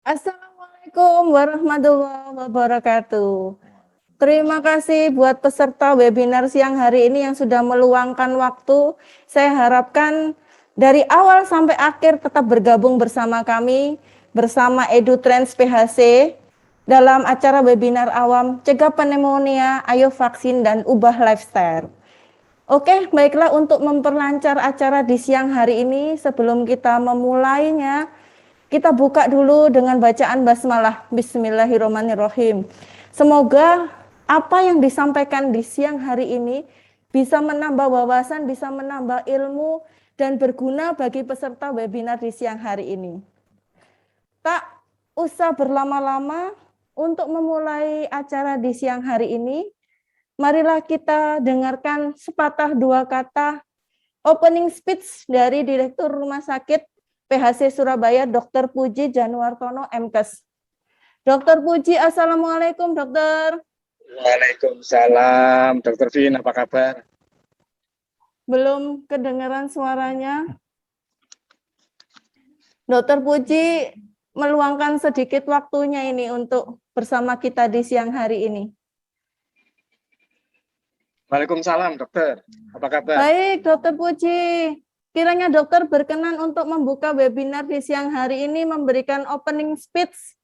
Assalamualaikum warahmatullahi wabarakatuh. Terima kasih buat peserta webinar siang hari ini yang sudah meluangkan waktu. Saya harapkan dari awal sampai akhir tetap bergabung bersama kami, bersama EduTrends PHC, dalam acara webinar awam Cegah Pneumonia, Ayo Vaksin dan Ubah Lifestyle. Oke, baiklah, untuk memperlancar acara di siang hari ini, sebelum kita memulainya, kita buka dulu dengan bacaan basmalah. Bismillahirrahmanirrahim. Semoga apa yang disampaikan di siang hari ini bisa menambah wawasan, bisa menambah ilmu, dan berguna bagi peserta webinar di siang hari ini. Tak usah berlama-lama, untuk memulai acara di siang hari ini, marilah kita dengarkan sepatah dua kata opening speech dari Direktur Rumah Sakit PHC Surabaya, Dr. Puji Januartono, MKes. Dr. Puji, Assalamualaikum, dokter. Waalaikumsalam, Dr. Vin, apa kabar? Belum kedengaran suaranya. Dr. Puji meluangkan sedikit waktunya ini untuk bersama kita di siang hari ini. Waalaikumsalam, dokter. Apa kabar? Baik, Dr. Puji. Kiranya dokter berkenan untuk membuka webinar di siang hari ini, memberikan opening speech.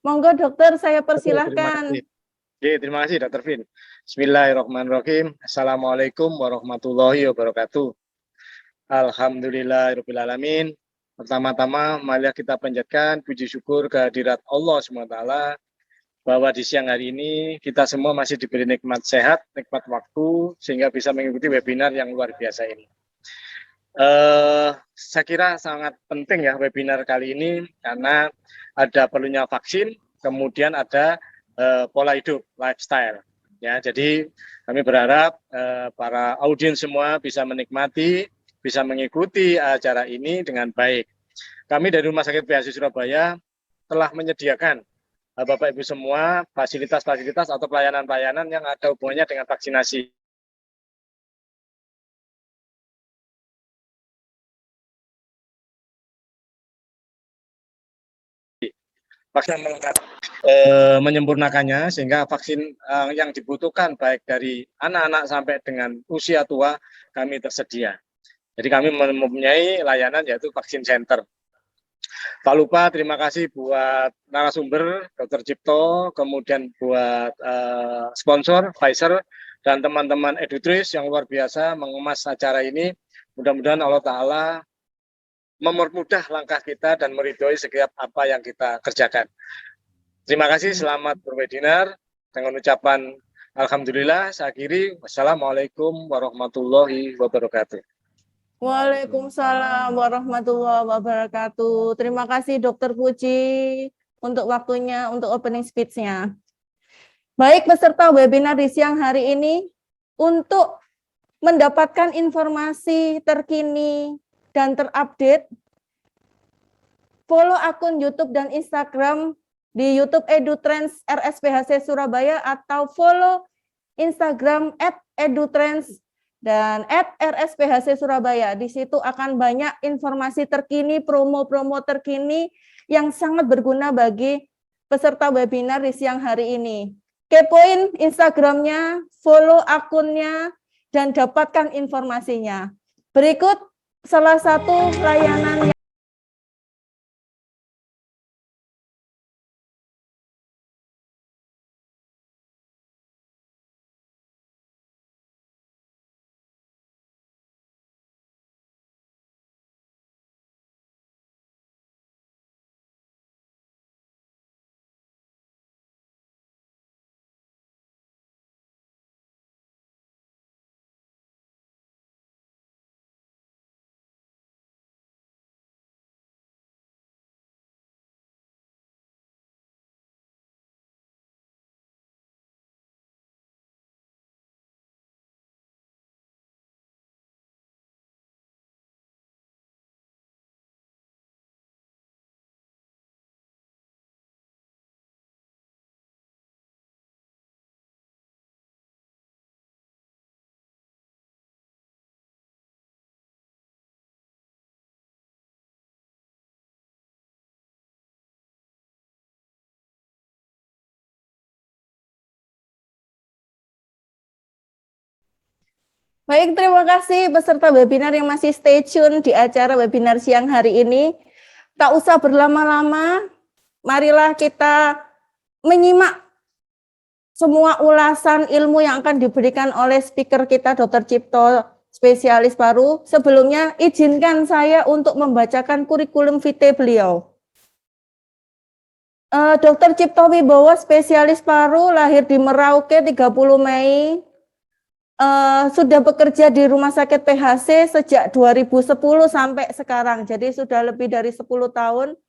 Monggo dokter, saya persilahkan. Terima kasih, Dr. Vin. Bismillahirrahmanirrahim. Assalamualaikum warahmatullahi wabarakatuh. Alhamdulillahirrahmanirrahim. Pertama-tama, mari kita panjatkan puji syukur kehadirat Allah SWT bahwa di siang hari ini kita semua masih diberi nikmat sehat, nikmat waktu, sehingga bisa mengikuti webinar yang luar biasa ini. Saya kira sangat penting ya webinar kali ini karena ada perlunya vaksin, kemudian ada pola hidup, lifestyle. Ya, jadi kami berharap para audiens semua bisa menikmati, bisa mengikuti acara ini dengan baik. Kami dari Rumah Sakit PHC Surabaya telah menyediakan Bapak Ibu semua fasilitas-fasilitas atau pelayanan-pelayanan yang ada hubungannya dengan vaksinasi. Vaksin melengkapi, menyempurnakannya sehingga vaksin yang dibutuhkan baik dari anak-anak sampai dengan usia tua kami tersedia. Jadi kami mempunyai layanan yaitu vaksin center. Tak lupa terima kasih buat narasumber Dr. Cipto, kemudian buat sponsor Pfizer dan teman-teman EduTrends yang luar biasa mengemas acara ini. Mudah-mudahan Allah Ta'ala mempermudah langkah kita dan meridhoi setiap apa yang kita kerjakan. Terima kasih, selamat berwebinar. Dengan ucapan Alhamdulillah, saya akhiri. Wassalamualaikum warahmatullahi wabarakatuh. Waalaikumsalam warahmatullahi wabarakatuh. Terima kasih Dr. Puji untuk waktunya, untuk opening speech-nya. Baik, peserta webinar di siang hari ini, untuk mendapatkan informasi terkini dan terupdate, follow akun YouTube dan Instagram di YouTube EduTrends RSPHC Surabaya atau follow Instagram @edutrends dan @RSPHC Surabaya. Di situ akan banyak informasi terkini, promo-promo terkini yang sangat berguna bagi peserta webinar di siang hari ini. Kepoin Instagramnya, follow akunnya, dan dapatkan informasinya. Berikut salah satu layanan Baik, terima kasih peserta webinar yang masih stay tune di acara webinar siang hari ini. Tak usah berlama-lama, marilah kita menyimak semua ulasan ilmu yang akan diberikan oleh speaker kita, Dr. Cipto, spesialis paru. Sebelumnya, izinkan saya untuk membacakan kurikulum vitae beliau. Dr. Cipto Wibowo, spesialis paru, lahir di Merauke 30 Mei. Sudah bekerja di Rumah Sakit PHC sejak 2010 sampai sekarang, jadi sudah lebih dari 10 tahun.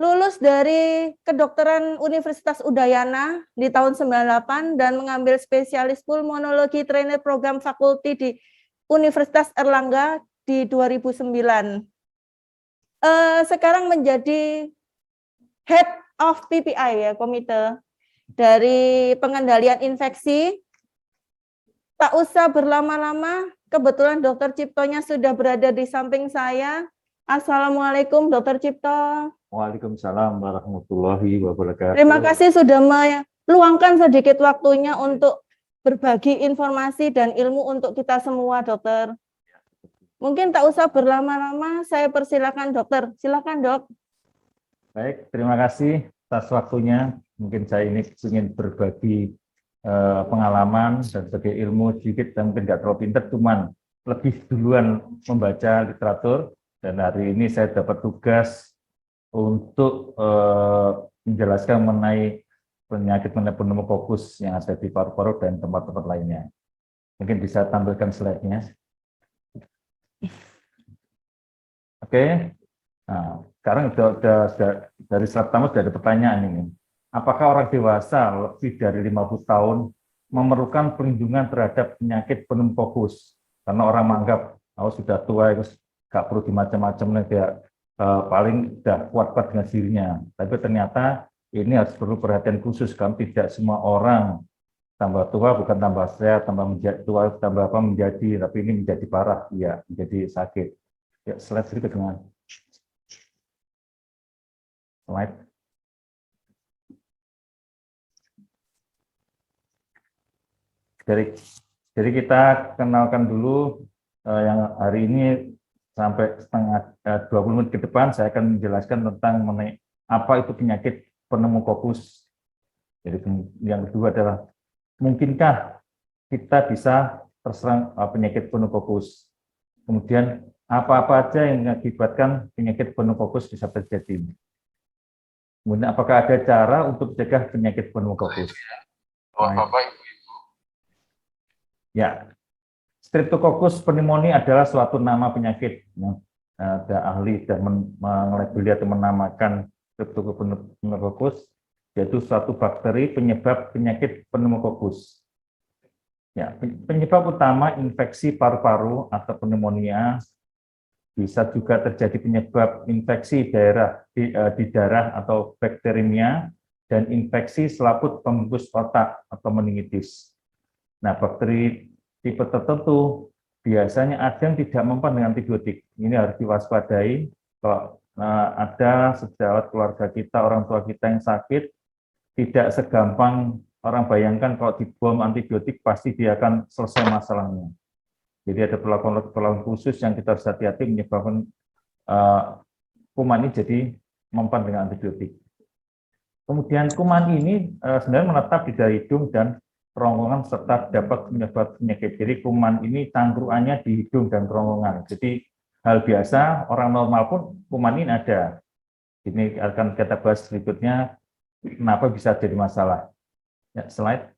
Lulus dari kedokteran Universitas Udayana di tahun 98 dan mengambil spesialis pulmonologi trainer program fakulti di Universitas Erlangga di 2009. Sekarang menjadi Head of PPI ya, Komite dari Pengendalian Infeksi. Tak usah berlama-lama, kebetulan Dr. Ciptonya sudah berada di samping saya. Assalamualaikum Dr. Cipto. Waalaikumsalam warahmatullahi wabarakatuh. Terima kasih sudah meluangkan sedikit waktunya untuk berbagi informasi dan ilmu untuk kita semua, dokter. Mungkin tak usah berlama-lama, saya persilakan dokter. Silakan dok. Baik, terima kasih atas waktunya. Mungkin saya ini ingin berbagi pengalaman dan sebagai ilmu sedikit, dan mungkin nggak terlalu pintar, cuman lebih duluan membaca literatur. Dan hari ini saya dapat tugas untuk menjelaskan mengenai penyakit pneumokokus yang ada di paru-paru dan tempat-tempat lainnya. Mungkin bisa tampilkan slide-nya. Oke. Nah, sekarang sudah dari slide pertama sudah ada pertanyaan ini. Apakah orang dewasa lebih dari 50 tahun memerlukan perlindungan terhadap penyakit pneumokokus? Karena orang menganggap, oh sudah tua, nggak perlu dimacam-macam, kayak paling sudah kuat-kuat dengan dirinya. Tapi ternyata ini harus perlu perhatian khusus, karena tidak semua orang tambah tua bukan tambah sehat, tambah menjadi tua, tambah apa menjadi, tapi ini menjadi parah, ya menjadi sakit. Ya, slide sedikit dengan slide. Jadi kita kenalkan dulu yang hari ini sampai setengah 20 menit ke depan saya akan menjelaskan tentang mengenai apa itu penyakit pneumokokus. Jadi yang kedua adalah mungkinkah kita bisa terserang penyakit pneumokokus. Kemudian apa-apa aja yang mengakibatkan penyakit pneumokokus bisa terjadi. Kemudian apakah ada cara untuk mencegah penyakit pneumokokus? Ya, Streptococcus pneumoniae adalah suatu nama penyakit yang ada ahli dan melabeli atau menamakan Streptococcus pneumococus, yaitu suatu bakteri penyebab penyakit pneumokokus. Ya, penyebab utama infeksi paru-paru atau pneumonia, bisa juga terjadi penyebab infeksi di darah atau bakteremia, dan infeksi selaput pembungkus otak atau meningitis. Nah, bakteri tipe tertentu biasanya ada yang tidak mempan dengan antibiotik. Ini harus diwaspadai. Kalau ada sejawat keluarga kita, orang tua kita yang sakit, tidak segampang orang bayangkan kalau dibom antibiotik pasti dia akan selesai masalahnya. Jadi ada perlakuan khusus yang kita harus hati-hati menyebabkan kuman ini jadi mempan dengan antibiotik. Kemudian kuman ini sebenarnya menetap di dalam hidung dan kerongkongan serta dapat menyebabkan penyakit. Jadi kuman ini tangkruannya di hidung dan kerongkongan. Jadi hal biasa, orang normal pun kuman ini ada. Ini akan kita bahas berikutnya kenapa bisa jadi masalah. Ya, slide.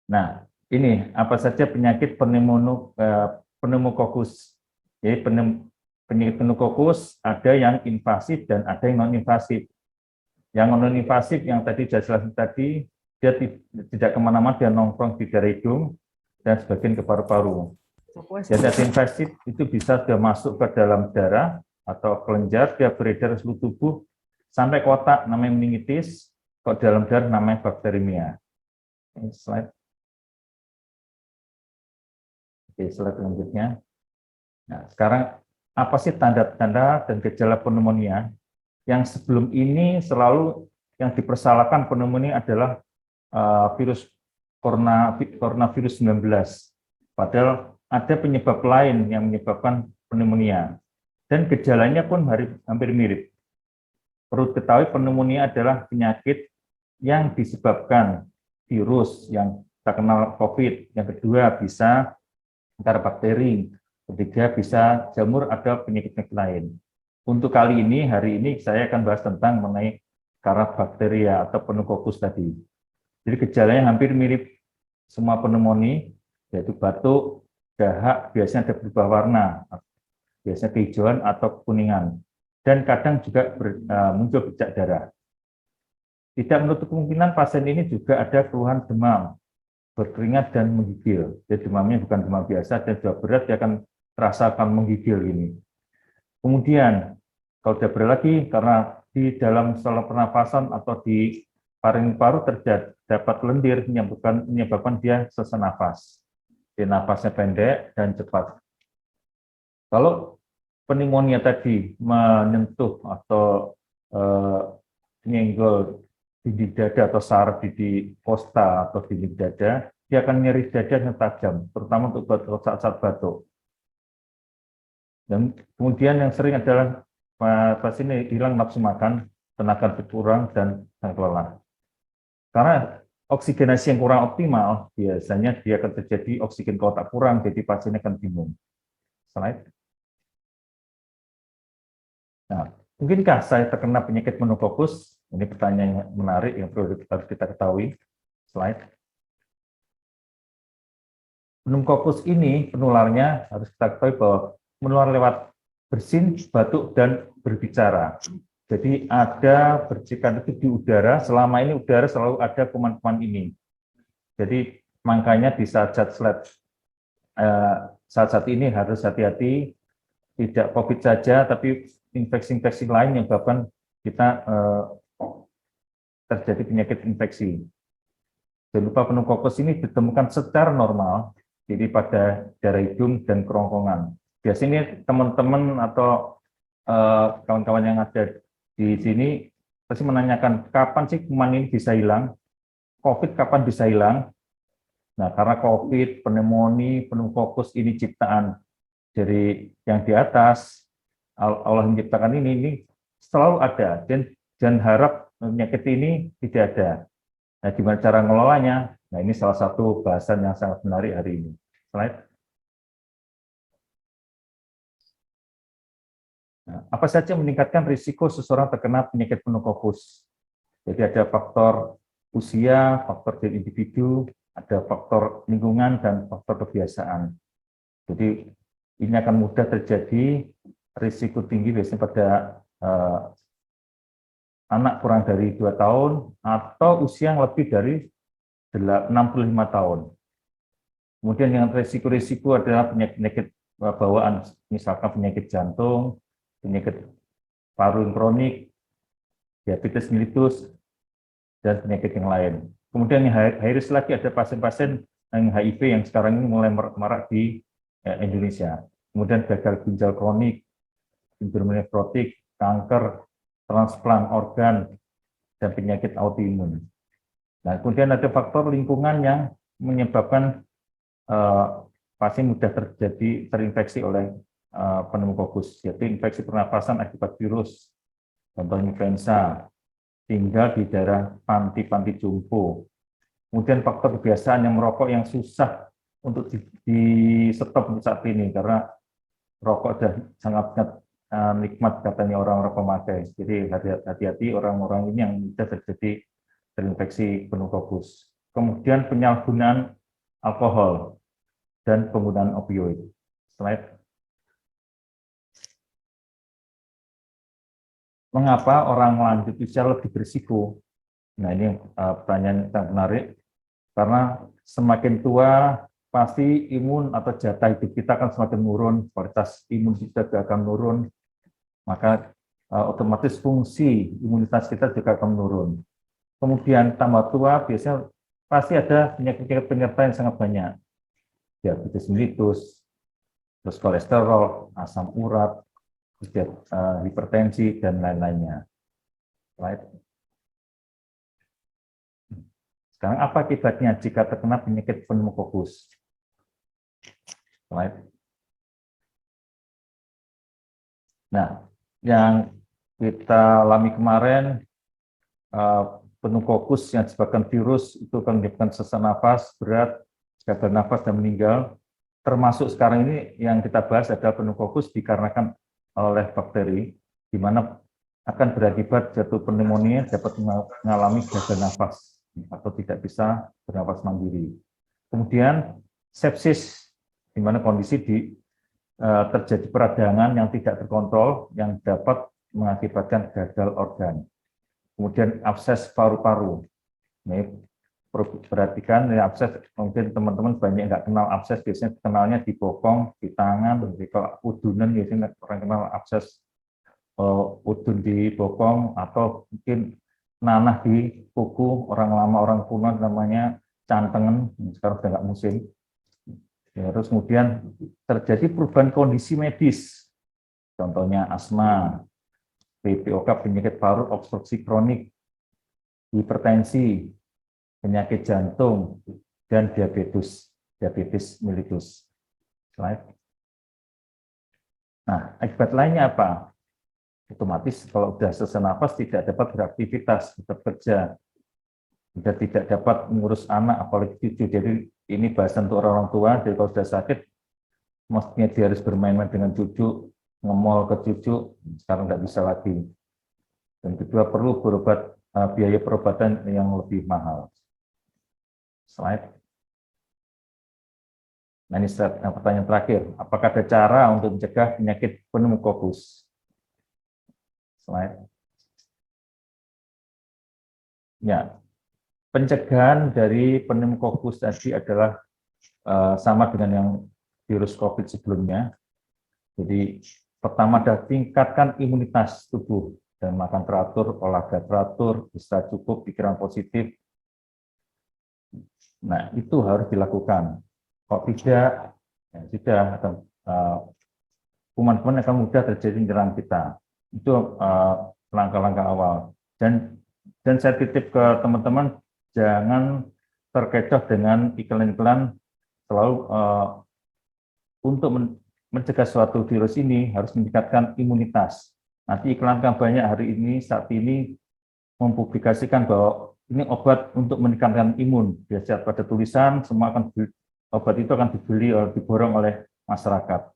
Nah, ini apa saja penyakit pneumokokus. Jadi penyakit pneumokokus ada yang invasif dan ada yang non-invasif. Yang non-invasif yang tadi jelas tadi, dia tidak kemana-mana, dia nongkrong di daerah hidung dan sebagian ke paru-paru. Jadi invasif itu bisa sudah masuk ke dalam darah atau kelenjar, dia beredar ke seluruh tubuh sampai ke otak, namanya meningitis, kalau dalam darah namanya bakteremia. Slide. Oke, slide selanjutnya. Nah, sekarang apa sih tanda-tanda dan gejala pneumonia? Yang sebelum ini selalu yang dipersalahkan pneumonia adalah virus coronavirus 19. Padahal ada penyebab lain yang menyebabkan pneumonia. Dan gejalanya pun hampir mirip. Perlu diketahui pneumonia adalah penyakit yang disebabkan virus yang kita kenal COVID. Yang kedua bisa antara bakteri. Ketiga bisa jamur atau penyakit-penyakit lain. Untuk kali ini, hari ini saya akan bahas tentang mengenai Karakteria atau pneumokokus tadi. Jadi gejalanya hampir mirip semua pneumonia, yaitu batuk, dahak, biasanya ada berubah warna, biasanya kehijauan atau kuningan, dan kadang juga muncul bercak darah. Tidak menutup kemungkinan pasien ini juga ada keluhan demam, berkeringat dan menggigil. Jadi demamnya bukan demam biasa, dan jauh berat dia akan terasakan menggigil ini. Kemudian, kalau sudah berat lagi, karena di dalam saluran pernapasan atau di paru-paru terdapat lendir menyebabkan dia sesak nafas. Jadi nafasnya pendek dan cepat. Kalau pneumonia tadi menyentuh atau menyenggol dinding dada atau saraf di kosta atau dinding dada, dia akan nyeri dada yang tajam, terutama untuk saat-saat batuk. Dan kemudian yang sering adalah pasien ini hilang nafsu makan, tenaga berkurang, dan sangat lelah. Karena oksigenasi yang kurang optimal, biasanya dia akan terjadi oksigen ke otak kurang, jadi pasiennya akan bingung. Slide. Nah, mungkinkah saya terkena penyakit pneumokokus? Ini pertanyaan yang menarik yang perlu kita ketahui. Slide. Pneumokokus ini penularnya harus kita ketahui bahwa menular lewat bersin, batuk, dan berbicara. Jadi ada percikan itu di udara, selama ini udara selalu ada kuman-kuman ini. Jadi makanya di saat-saat ini harus hati-hati, tidak COVID saja, tapi infeksi-infeksi lain yang menyebabkan kita terjadi penyakit infeksi. Jangan lupa pneumokokus ini ditemukan secara normal, jadi pada daerah hidung dan kerongkongan. Biasanya teman-teman atau kawan-kawan yang ada di sini pasti menanyakan kapan sih kuman ini bisa hilang, COVID kapan bisa hilang. Nah, karena COVID, pneumonia, pneumokokus ini ciptaan dari yang di atas, Allah menciptakan ini selalu ada, dan harap penyakit ini tidak ada. Nah, gimana cara ngelolanya? Nah, ini salah satu bahasan yang sangat menarik hari ini. Slide. Nah, apa saja meningkatkan risiko seseorang terkena penyakit pneumokokus? Jadi ada faktor usia, faktor dari individu, ada faktor lingkungan, dan faktor kebiasaan. Jadi ini akan mudah terjadi risiko tinggi biasanya pada anak kurang dari 2 tahun atau usia yang lebih dari 65 tahun. Kemudian yang risiko-risiko adalah penyakit bawaan, misalkan penyakit jantung, penyakit paru kronik, diabetes mellitus, dan penyakit yang lain. Kemudian yang high risk lagi ada pasien-pasien yang HIV yang sekarang ini mulai marak di Indonesia. Kemudian gagal ginjal kronik, sindrom nefrotik, kanker, transplant organ, dan penyakit autoimun. Nah, kemudian ada faktor lingkungan yang menyebabkan pasien mudah terinfeksi oleh pneumokokus, yaitu infeksi pernapasan akibat virus, contohnya influenza, tinggal di daerah panti-panti jompo. Kemudian faktor kebiasaan yang merokok yang susah untuk di stop untuk saat ini, karena rokok sudah sangat nikmat katanya orang-orang pemakai. Jadi hati-hati orang-orang ini yang mudah terjadi terinfeksi pneumokokus. Kemudian penyalahgunaan alkohol dan penggunaan opioid. Slide. Mengapa orang lanjut usia lebih berisiko? Nah, ini pertanyaan yang menarik. Karena semakin tua, pasti imun atau jatah hidup kita akan semakin menurun, kualitas imun kita juga akan menurun, maka otomatis fungsi imunitas kita juga akan menurun. Kemudian tambah tua, biasanya pasti ada penyakit penyerta yang sangat banyak. Diabetes mellitus, terus kolesterol, asam urat, hipertensi, dan lain-lainnya. Right. Sekarang apa akibatnya jika terkena penyakit pneumokokus? Slide. Nah, yang kita alami kemarin, pneumokokus yang disebabkan virus itu akan menyebabkan sesak nafas berat, gagal nafas dan meninggal. Termasuk sekarang ini yang kita bahas adalah pneumokokus dikarenakan oleh bakteri, di mana akan berakibat jatuh pneumonia dapat mengalami gagal nafas atau tidak bisa bernafas mandiri. Kemudian sepsis, di mana kondisi terjadi peradangan yang tidak terkontrol yang dapat mengakibatkan gagal organ. Kemudian abses paru-paru. Ini perhatikan ya, abses, mungkin teman-teman banyak nggak kenal abses, biasanya kenalnya di bokong, di tangan, di udunan, biasanya orang kenal abses udun di bokong, atau mungkin nanah di kuku, orang lama, orang kuno namanya cantengan, sekarang sudah nggak musim. Ya, terus kemudian terjadi perubahan kondisi medis, contohnya asma, PPOK, penyakit paru obstruksi kronik, hipertensi, penyakit jantung, dan diabetes mellitus. Slide. Nah, akibat lainnya apa? Otomatis kalau sudah sesak nafas tidak dapat beraktivitas, tetap kerja, sudah tidak dapat mengurus anak, apalagi cucu. Jadi ini bahasan untuk orang tua, jadi kalau sudah sakit, mestinya dia harus bermain-main dengan cucu, ngemol ke cucu, sekarang nggak bisa lagi. Dan kedua, perlu berobat, biaya perobatan yang lebih mahal. Slide. Nah, ini pertanyaan terakhir. Apakah ada cara untuk mencegah penyakit pneumokokus? Slide. Ya, pencegahan dari pneumokokus tadi adalah sama dengan yang virus COVID sebelumnya. Jadi pertama adalah tingkatkan imunitas tubuh dan makan teratur, olahraga teratur, bisa cukup, pikiran positif. Nah, itu harus dilakukan. Kalau tidak, ya sudah, kuman-kuman akan mudah terjadi menyerang kita. Itu langkah-langkah awal. Dan saya titip ke teman-teman, jangan terkecoh dengan iklan-iklan selalu untuk mencegah suatu virus ini harus meningkatkan imunitas. Nanti iklan kampanye hari ini, saat ini mempublikasikan bahwa ini obat untuk meningkatkan imun. Biasa pada tulisan, semua obat itu akan dibeli atau diborong oleh masyarakat.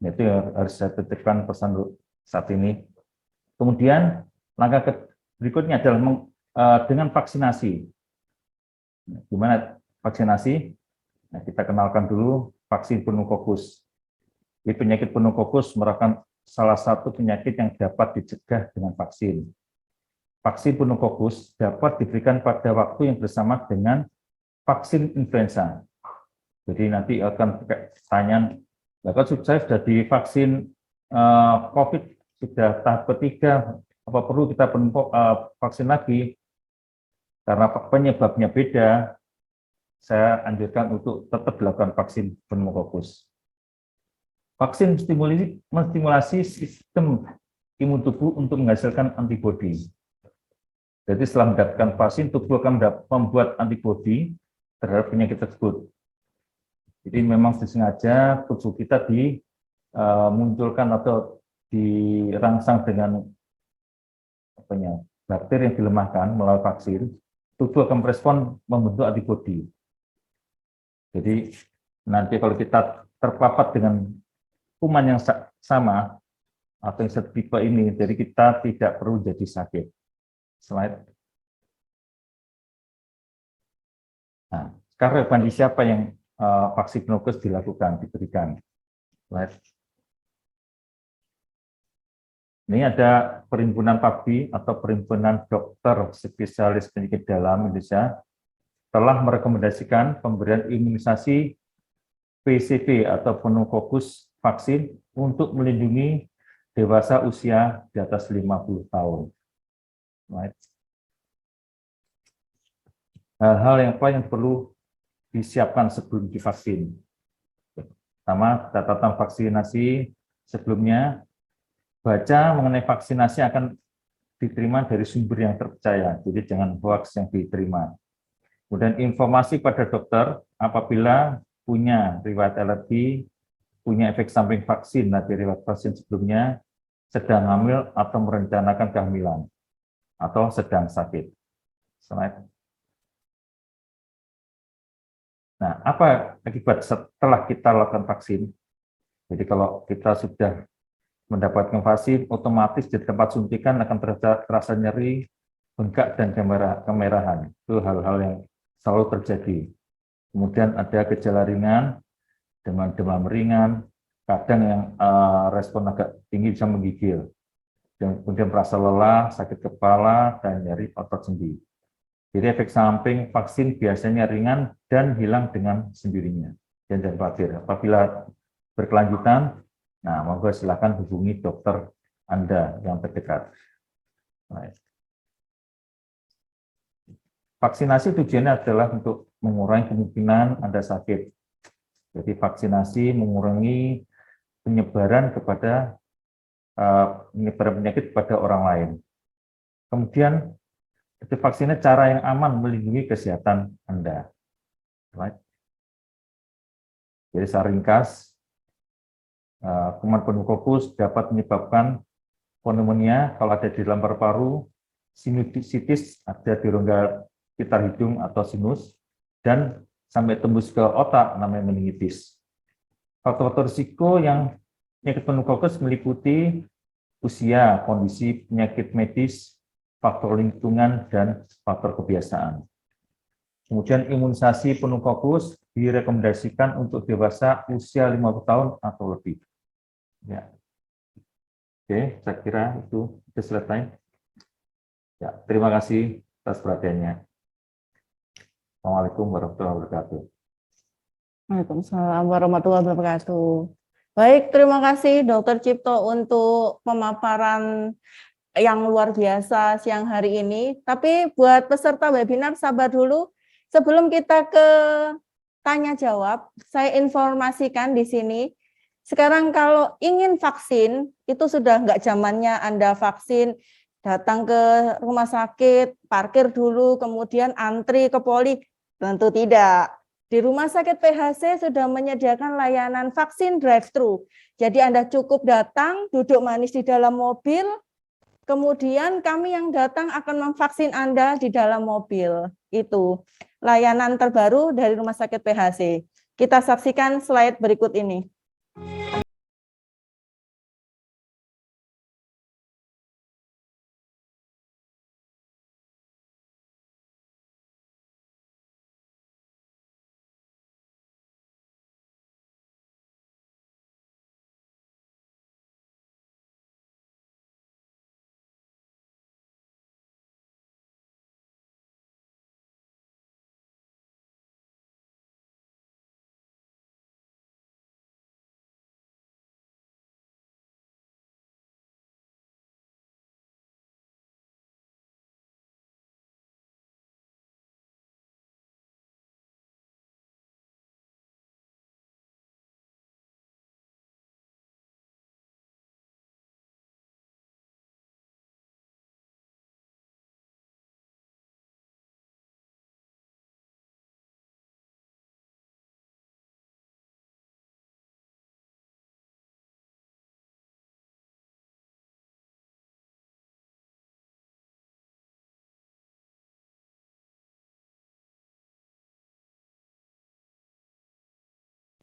Itu harus saya titipkan pesan saat ini. Kemudian langkah berikutnya adalah dengan vaksinasi. Gimana vaksinasi? Nah, kita kenalkan dulu vaksin pneumokokus. Di penyakit pneumokokus merupakan salah satu penyakit yang dapat dicegah dengan vaksin. Vaksin pneumokokus dapat diberikan pada waktu yang bersama dengan vaksin influenza. Jadi nanti akan pertanyaan, kalau saya sudah divaksin COVID, sudah tahap ketiga, apa perlu kita vaksin lagi? Karena penyebabnya beda, saya anjurkan untuk tetap dilakukan vaksin pneumokokus. Vaksin menstimulasi sistem imun tubuh untuk menghasilkan antibodi. Jadi setelah mendapatkan vaksin, tubuh akan membuat antibodi terhadap penyakit tersebut. Jadi memang disengaja tubuh kita dimunculkan atau dirangsang dengan bakteri yang dilemahkan melalui vaksin, tubuh akan merespon membentuk antibodi. Jadi nanti kalau kita terpapar dengan kuman yang sama atau yang setipe ini, jadi kita tidak perlu jadi sakit. Slide. Nah, sekarang bagi siapa yang vaksin pneumokokus diberikan? Slide. Ini ada Perhimpunan PABI atau Perhimpunan Dokter Spesialis Penyakit Dalam Indonesia telah merekomendasikan pemberian imunisasi PCV atau pneumokokus vaksin untuk melindungi dewasa usia di atas 50 tahun. Hal-hal yang apa yang perlu disiapkan sebelum divaksin. Pertama, catatan vaksinasi sebelumnya, baca mengenai vaksinasi akan diterima dari sumber yang terpercaya, jadi jangan hoax yang diterima. Kemudian informasi pada dokter apabila punya riwayat alergi, punya efek samping vaksin dari vaksin sebelumnya, sedang hamil atau merencanakan kehamilan, atau sedang sakit. Slide. Nah, apa akibat setelah kita lakukan vaksin? Jadi kalau kita sudah mendapatkan vaksin, otomatis di tempat suntikan akan terasa nyeri, bengkak, dan kemerahan. Itu hal-hal yang selalu terjadi. Kemudian ada gejala ringan dengan demam ringan, kadang yang respon agak tinggi bisa menggigil. Dan kemudian merasa lelah, sakit kepala, dan nyeri otot sendi. Jadi efek samping vaksin biasanya ringan dan hilang dengan sendirinya. Dan jangan khawatir, apabila berkelanjutan, nah monggo silakan hubungi dokter Anda yang terdekat. Baik. Vaksinasi tujuannya adalah untuk mengurangi kemungkinan Anda sakit. Jadi vaksinasi mengurangi penyebaran kepada penyebaran penyakit kepada orang lain. Kemudian itu vaksinnya cara yang aman melindungi kesehatan Anda. Right. Jadi secara ringkas, kuman pneumokokus dapat menyebabkan pneumonia kalau ada di dalam paru-paru, sinusitis ada di rongga sekitar hidung atau sinus, dan sampai tembus ke otak namanya meningitis. Faktor-faktor risiko yang penyakit pneumokokus meliputi usia, kondisi penyakit medis, faktor lingkungan, dan faktor kebiasaan. Kemudian imunisasi pneumokokus direkomendasikan untuk dewasa usia 50 tahun atau lebih. Ya. Oke, saya kira itu selesai. Ya, terima kasih atas perhatiannya. Assalamualaikum warahmatullahi wabarakatuh. Waalaikumsalam warahmatullahi wabarakatuh. Baik, terima kasih Dr. Cipto untuk pemaparan yang luar biasa siang hari ini. Tapi buat peserta webinar sabar dulu. Sebelum kita ke tanya jawab, saya informasikan di sini. Sekarang kalau ingin vaksin, itu sudah nggak zamannya Anda vaksin, datang ke rumah sakit, parkir dulu, kemudian antri ke poli. Tentu tidak. Di Rumah Sakit PHC sudah menyediakan layanan vaksin drive-thru. Jadi Anda cukup datang, duduk manis di dalam mobil, kemudian kami yang datang akan memvaksin Anda di dalam mobil. Itu layanan terbaru dari Rumah Sakit PHC. Kita saksikan slide berikut ini.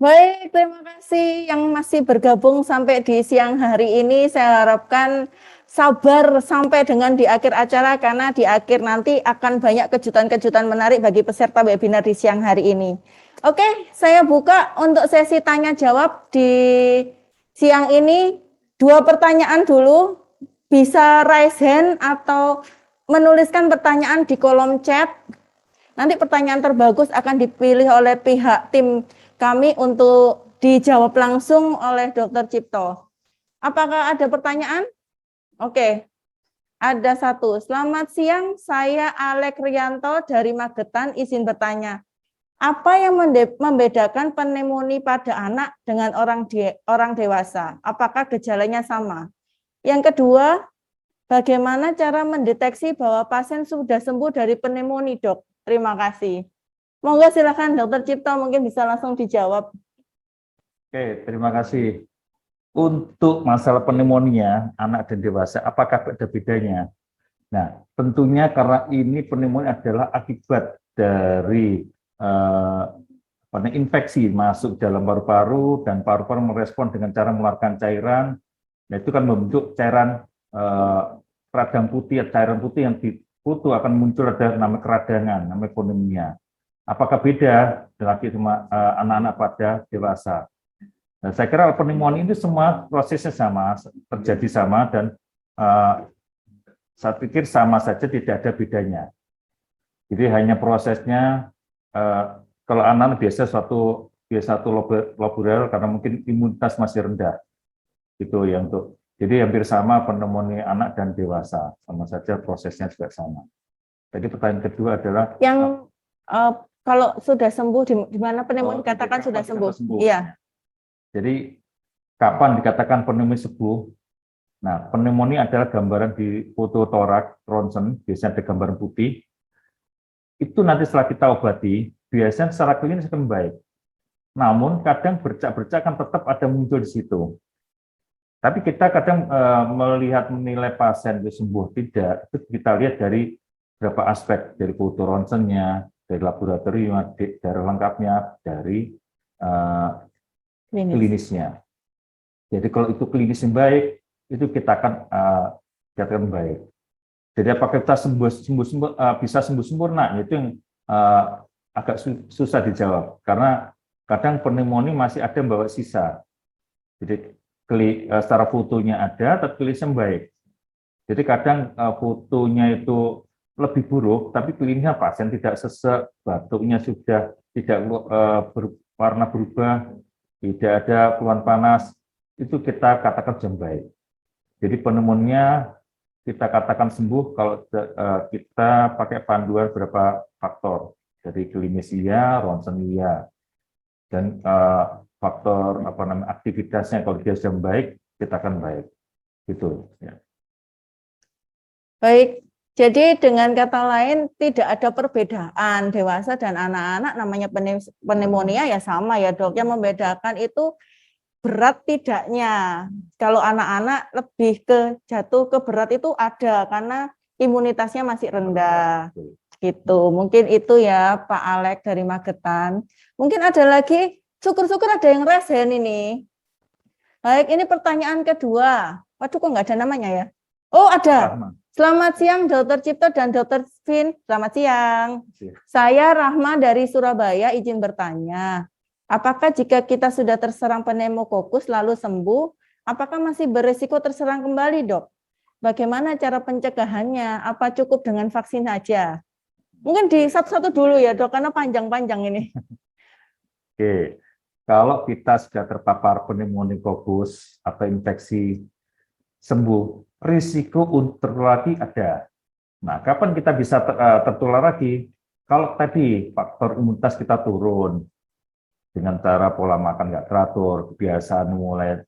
Baik, terima kasih yang masih bergabung sampai di siang hari ini. Saya harapkan sabar sampai dengan di akhir acara, karena di akhir nanti akan banyak kejutan-kejutan menarik bagi peserta webinar di siang hari ini. Oke, saya buka untuk sesi tanya jawab di siang ini. 2 pertanyaan dulu, bisa raise hand atau menuliskan pertanyaan di kolom chat. Nanti pertanyaan terbagus akan dipilih oleh pihak tim kami untuk dijawab langsung oleh Dr. Cipto. Apakah ada pertanyaan? Oke, ada satu. Selamat siang, saya Alek Rianto dari Magetan, izin bertanya. Apa yang membedakan pneumonia pada anak dengan orang dewasa? Apakah gejalanya sama? Yang kedua, bagaimana cara mendeteksi bahwa pasien sudah sembuh dari pneumonia, Dok? Terima kasih. Monggo silakan Dr. Cipto, mungkin bisa langsung dijawab. Oke, terima kasih. Untuk masalah pneumonia anak dan dewasa, apakah ada bedanya? Nah, tentunya karena ini pneumonia adalah akibat dari infeksi masuk dalam paru-paru dan paru-paru merespon dengan cara mengeluarkan cairan. Nah, itu kan membentuk cairan radang putih, cairan putih yang di kutu akan muncul ada namanya keradangan, namanya pneumonia. Apakah beda lagi sama anak-anak pada dewasa? Nah, saya kira pneumonia ini semua prosesnya sama, terjadi sama, dan saya pikir sama saja, tidak ada bedanya. Jadi hanya prosesnya, kalau anak biasa satu lobular karena mungkin imunitas masih rendah, itu yang untuk. Jadi hampir sama pneumonia anak dan dewasa, sama saja prosesnya juga sama. Jadi pertanyaan kedua adalah Yang kalau sudah sembuh di mana pneumonia dikatakan sudah sembuh? Iya. Jadi kapan dikatakan pneumonia sembuh? Nah, pneumonia adalah gambaran di foto toraks ronsen, biasanya ada gambaran putih. Itu nanti setelah kita obati, biasanya secara klinis akan baik. Namun kadang bercak-bercak kan tetap ada muncul di situ. Tapi kita kadang menilai pasien itu sembuh tidak, itu kita lihat dari beberapa aspek, dari foto ronsennya, dari laboratorium, dari lengkapnya, dari klinisnya. Jadi kalau itu klinisnya baik, itu kita akan baik. Jadi apakah kita bisa sembuh sempurna? Itu yang agak susah dijawab, karena kadang pneumonia masih ada yang bawa sisa. Jadi secara fotonya ada, tapi klinisnya baik. Jadi kadang fotonya itu lebih buruk, tapi klinisnya pasien tidak sesek, batuknya sudah tidak warna berubah, tidak ada keluhan panas, itu kita katakan sudah baik. Jadi pneumonia kita katakan sembuh kalau kita pakai panduan beberapa faktor, dari klinis iya, ronsen iya, dan faktor aktivitasnya kalau dia sudah baik, kita akan baik. Gitu. Ya. Baik. Jadi dengan kata lain tidak ada perbedaan dewasa dan anak-anak, namanya pneumonia ya sama ya dok. Yang membedakan itu berat tidaknya. Kalau anak-anak lebih ke jatuh ke berat itu ada karena imunitasnya masih rendah. Gitu. Mungkin itu ya Pak Alex dari Magetan. Mungkin ada lagi, syukur-syukur ada yang resen ini. Baik, ini pertanyaan kedua. Waduh kok nggak ada namanya ya? Oh ada. Selamat siang Dr. Cipto dan Dr. Vin. Selamat siang. Saya Rahma dari Surabaya, izin bertanya. Apakah jika kita sudah terserang pneumokokus lalu sembuh, apakah masih berisiko terserang kembali, dok? Bagaimana cara pencegahannya? Apa cukup dengan vaksin saja? Mungkin di satu-satu dulu ya, dok, karena panjang-panjang ini. Oke, kalau kita sudah terpapar pneumokokus atau infeksi sembuh, risiko untuk tertular lagi ada. Nah, kapan kita bisa tertular lagi? Kalau tadi faktor imunitas kita turun, dengan cara pola makan nggak teratur, kebiasaan mulai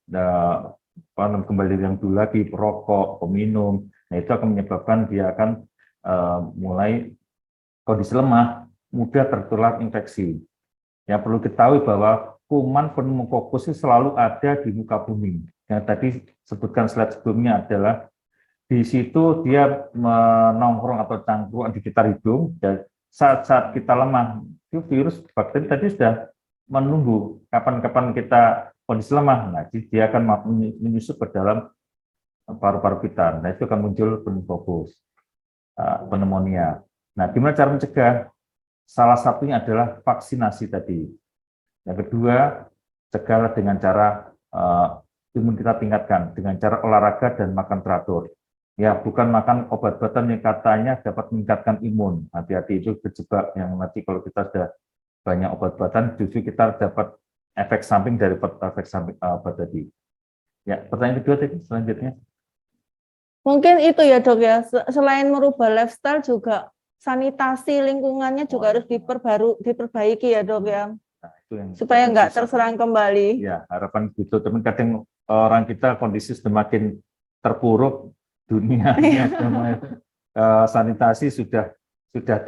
kembali yang dulu lagi, perokok, peminum, nah itu akan menyebabkan dia akan mulai kondisi lemah, mudah tertular infeksi. Yang perlu diketahui bahwa kuman pneumokokus itu selalu ada di muka bumi. Yang tadi sebutkan slide sebelumnya adalah di situ dia menongkrong atau cangkruan di sekitar hidung, dan saat kita lemah, itu virus bakteri tadi sudah menunggu kapan-kapan kita kondisi lemah, nah dia akan menyusup ke dalam paru-paru kita. Nah itu akan muncul pneumokokus, pneumonia. Nah gimana cara mencegah? Salah satunya adalah vaksinasi tadi. Yang kedua, cegahlah dengan cara imun kita tingkatkan, dengan cara olahraga dan makan teratur. Ya, bukan makan obat-obatan yang katanya dapat meningkatkan imun. Hati-hati, itu terjebak yang nanti kalau kita sudah banyak obat-obatan, justru kita dapat efek samping dari efek samping obat tadi. Ya, pertanyaan kedua tadi selanjutnya. Mungkin itu ya dok ya, selain merubah lifestyle juga sanitasi lingkungannya juga harus diperbaiki ya dok ya. Nah, itu yang supaya nggak terserang kembali. Ya, harapan gitu. Teman kadang orang kita kondisi semakin terpuruk, dunianya sanitasi sudah sudah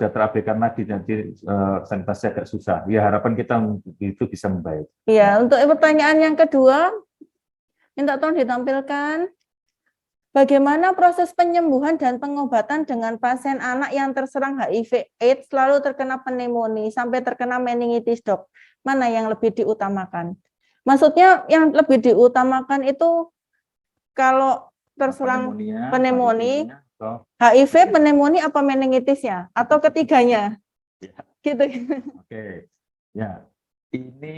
terabaikan lagi, nanti sanitasi agak susah. Ya harapan kita itu bisa membaik. Iya, untuk pertanyaan yang kedua, minta tolong ditampilkan. Bagaimana proses penyembuhan dan pengobatan dengan pasien anak yang terserang HIV/AIDS lalu terkena pneumonia sampai terkena meningitis, Dok? Mana yang lebih diutamakan? Maksudnya yang lebih diutamakan itu kalau terserang pneumonia, HIV, pneumonia apa meningitis ya? Atau ketiganya? Gitu. Oke, ya ini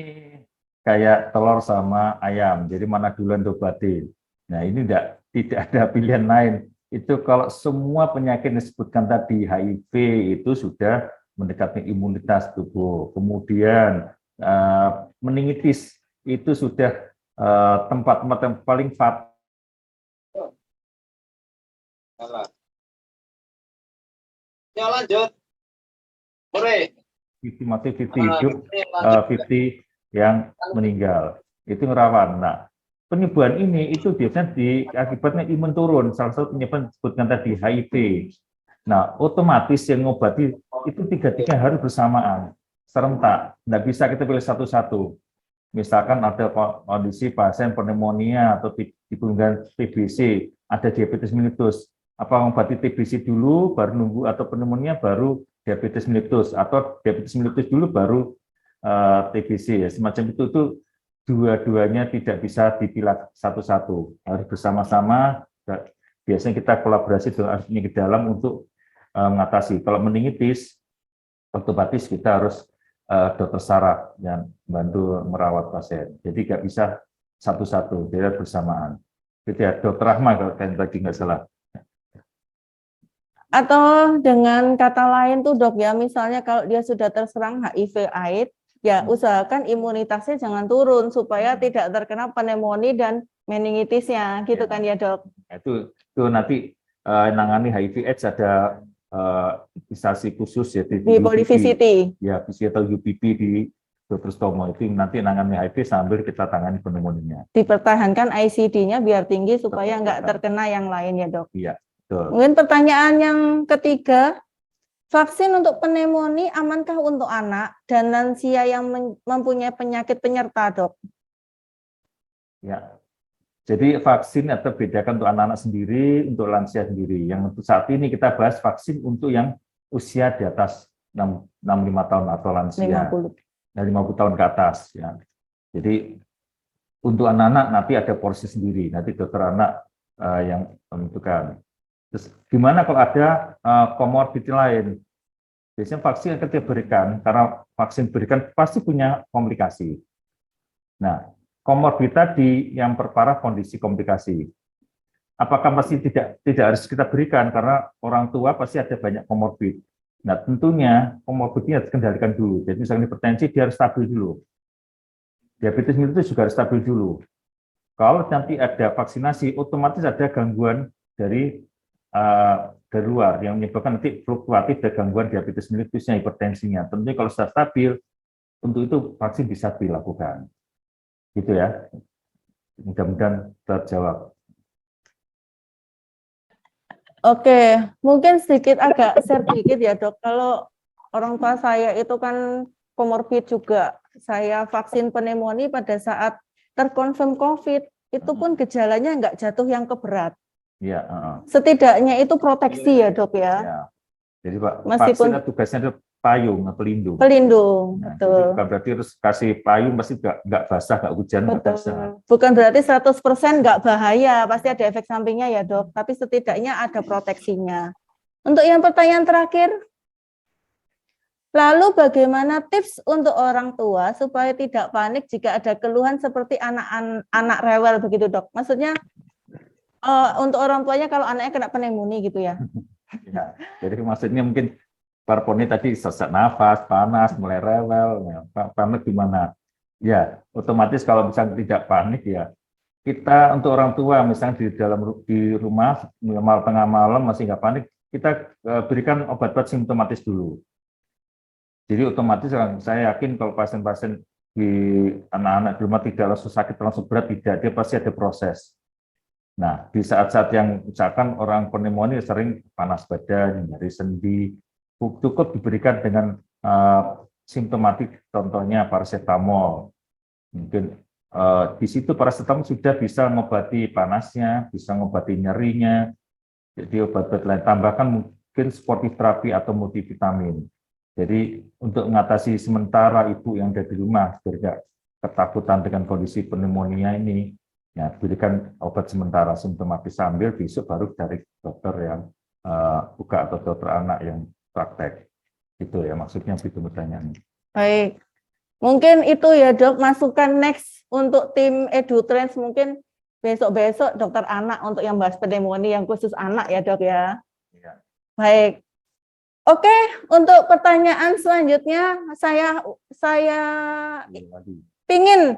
kayak telur sama ayam, jadi mana duluan diobatin. Nah ini tidak ada pilihan lain. Itu kalau semua penyakit yang disebutkan tadi, HIV itu sudah mendekati imunitas tubuh. Kemudian meningitis itu sudah tempat-tempat yang paling fatal. Ya lanjut. Boleh. 50 mati, 50 hidup, 50 yang meninggal. Itu rawan. Nah, penyembuhan ini itu biasanya akibatnya imun turun. Salah satu penyebab disebutkan tadi HIV. Nah, otomatis yang ngobati itu tiga-tiga harus bersamaan, serentak. Nggak bisa kita pilih satu-satu. Misalkan ada kondisi pasien pneumonia atau kemudian TBC, ada diabetes mellitus. Apa mengobati TBC dulu, baru nunggu, atau pneumonia baru diabetes mellitus, atau diabetes mellitus dulu baru TBC, ya semacam itu dua-duanya tidak bisa dipilah satu-satu, harus bersama-sama. Biasanya kita kolaborasi dengan ahli ke dalam untuk mengatasi. Kalau meningitis, otomatis kita harus dokter saraf yang bantu merawat pasien. Jadi nggak bisa satu-satu, dia bersamaan. Itu ya, Dokter Rahma kalau tadi nggak salah. Atau dengan kata lain tuh Dok ya, misalnya kalau dia sudah terserang HIV/AIDS, ya usahakan imunitasnya jangan turun supaya tidak terkena pneumonia dan meningitisnya, gitu kan ya Dok? Itu nanti nangani HIV/AIDS ada imunisasi khusus ya di Polyvisity. Ya, atau UPP di Dr. Stomo itu nanti nangani HIV sambil kita tangani pneumonia. Dipertahankan ICD-nya biar tinggi supaya nggak terkena yang lain ya Dok. Iya, betul. Mungkin pertanyaan yang ketiga, vaksin untuk pneumonia amankah untuk anak dan lansia yang mempunyai penyakit penyerta, Dok? Ya, jadi vaksin atau bedakan untuk anak-anak sendiri, untuk lansia sendiri. Yang untuk saat ini kita bahas vaksin untuk yang usia di atas 65 tahun atau lansia. 50 tahun ke atas. Ya. Jadi untuk anak-anak nanti ada porsi sendiri, nanti dokter anak yang menentukan. Terus gimana kalau ada komorbid lain? Biasanya vaksin yang kita berikan, karena vaksin berikan pasti punya komplikasi. Nah, komorbid tadi yang perparah kondisi komplikasi. Apakah masih tidak harus kita berikan karena orang tua pasti ada banyak komorbid. Nah, tentunya komorbidnya harus kendalikan dulu. Jadi misalnya hipertensi dia harus stabil dulu. Diabetes mellitus juga harus stabil dulu. Kalau nanti ada vaksinasi, otomatis ada gangguan dari luar yang menyebabkan nanti fluktuatif dan gangguan diabetes mellitusnya, hipertensinya. Tentunya kalau sudah stabil, untuk itu vaksin bisa dilakukan. Gitu ya. Mudah-mudahan terjawab. Oke, mungkin agak share sedikit ya Dok. Kalau orang tua saya itu kan komorbid juga. Saya vaksin pneumonia pada saat terkonfirm COVID, itu pun gejalanya nggak jatuh yang keberat. Ya, setidaknya itu proteksi ya Dok ya. Ya. Jadi Pak, meskipun vaksin tugasnya itu payung, pelindung. Pelindung, Nah, betul. Bukan berarti harus kasih payung pasti nggak basah, nggak hujan, nggak basah. Bukan berarti 100% nggak bahaya, pasti ada efek sampingnya ya Dok. Tapi setidaknya ada proteksinya. Untuk yang pertanyaan terakhir, lalu bagaimana tips untuk orang tua supaya tidak panik jika ada keluhan seperti anak rewel begitu Dok? Maksudnya untuk orang tuanya kalau anaknya kena pneumonia gitu ya. Ya, jadi maksudnya mungkin parponi tadi sesak nafas, panas, mulai rewel, ya, panik gimana? Ya, otomatis kalau misalnya tidak panik ya, kita untuk orang tua misalnya di rumah tengah malam masih nggak panik, kita berikan obat-obat simptomatis dulu. Jadi otomatis saya yakin kalau pasien-pasien di anak-anak di rumah tidak langsung sakit, langsung berat, tidak, dia pasti ada proses. Nah, di saat-saat yang misalkan orang pneumonia sering panas badan, nyeri sendi, cukup diberikan dengan simptomatik, contohnya paracetamol. Mungkin di situ paracetamol sudah bisa mengobati panasnya, bisa mengobati nyerinya. Jadi obat-obat lain tambahkan mungkin sportif terapi atau multivitamin. Jadi untuk mengatasi sementara ibu yang ada di rumah biar ketakutan dengan kondisi pneumonia ini, ya berikan obat sementara simptomatis sambil besok baru dari dokter yang buka atau dokter anak yang praktek. Itu ya maksudnya itu pertanyaannya. Baik. Mungkin itu ya Dok, masukan next untuk tim EduTrans mungkin besok-besok dokter anak untuk yang bahas pneumonia yang khusus anak ya Dok ya. Ya. Baik. Oke, untuk pertanyaan selanjutnya saya pingin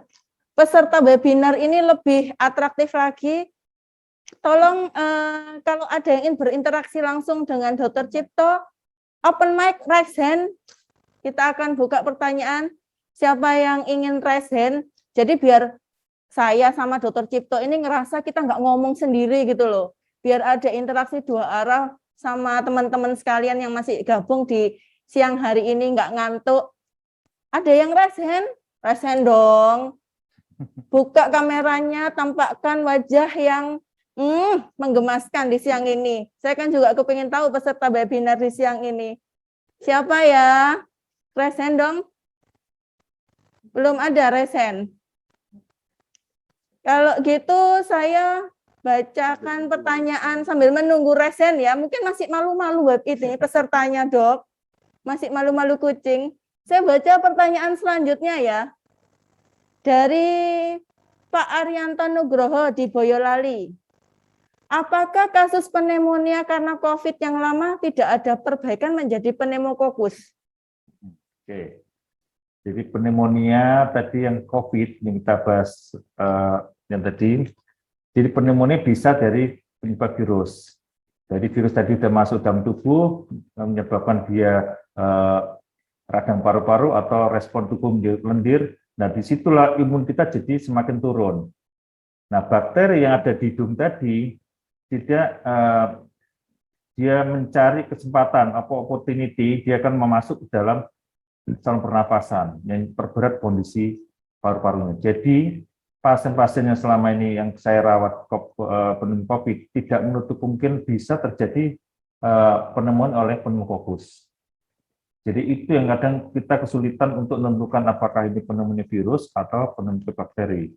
peserta webinar ini lebih atraktif lagi. Tolong kalau ada yang ingin berinteraksi langsung dengan Dr. Cipto, open mic, raise hand. Kita akan buka pertanyaan. Siapa yang ingin raise hand? Jadi biar saya sama Dr. Cipto ini ngerasa kita nggak ngomong sendiri gitu loh. Biar ada interaksi dua arah sama teman-teman sekalian yang masih gabung di siang hari ini nggak ngantuk. Ada yang raise hand? Raise hand dong. Buka kameranya, tampakkan wajah yang menggemaskan di siang ini. Saya kan juga kepingin tahu peserta webinar di siang ini. Siapa ya? Raise hand dong. Belum ada raise hand. Kalau gitu saya bacakan pertanyaan sambil menunggu raise hand ya. Mungkin masih malu-malu web ini pesertanya, Dok. Masih malu-malu kucing. Saya baca pertanyaan selanjutnya ya. Dari Pak Arianto Nugroho di Boyolali. Apakah kasus pneumonia karena COVID yang lama tidak ada perbaikan menjadi pneumokokus? Oke. Jadi pneumonia tadi yang COVID yang kita bahas yang tadi. Jadi pneumonia bisa dari penyebab virus. Jadi virus tadi sudah masuk dalam tubuh menyebabkan dia radang paru-paru atau respon tubuh menjadi lendir. Nah, disitulah imun kita jadi semakin turun. Nah, bakteri yang ada di hidung tadi tidak dia mencari kesempatan opportunity, dia akan masuk ke dalam saluran pernapasan yang perberat kondisi paru-parunya. Jadi pasien-pasien yang selama ini yang saya rawat pneumonia COVID tidak menutup mungkin bisa terjadi pneumonia oleh pneumokokus. Jadi itu yang kadang kita kesulitan untuk menentukan apakah ini pneumonia virus atau pneumonia bakteri.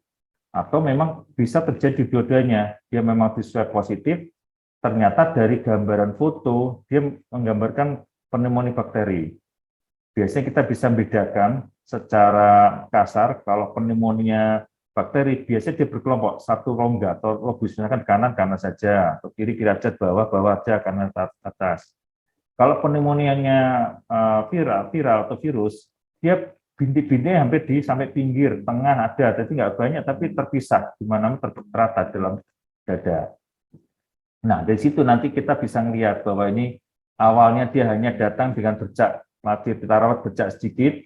Atau memang bisa terjadi dua-duanya. Dia memang swab positif, ternyata dari gambaran foto dia menggambarkan pneumonia bakteri. Biasanya kita bisa membedakan secara kasar kalau pneumonia bakteri biasanya dia berkelompok satu rongga atau lobusnya kan kanan saja, atau kiri aja, bawah aja, kanan atas. Kalau pneumonianya viral atau virus, dia bintik-bintiknya hampir sampai pinggir, tengah ada, tapi nggak banyak, tapi terpisah, di mana terata dalam dada. Nah, dari situ nanti kita bisa melihat bahwa ini awalnya dia hanya datang dengan bercak, kita rawat bercak sedikit,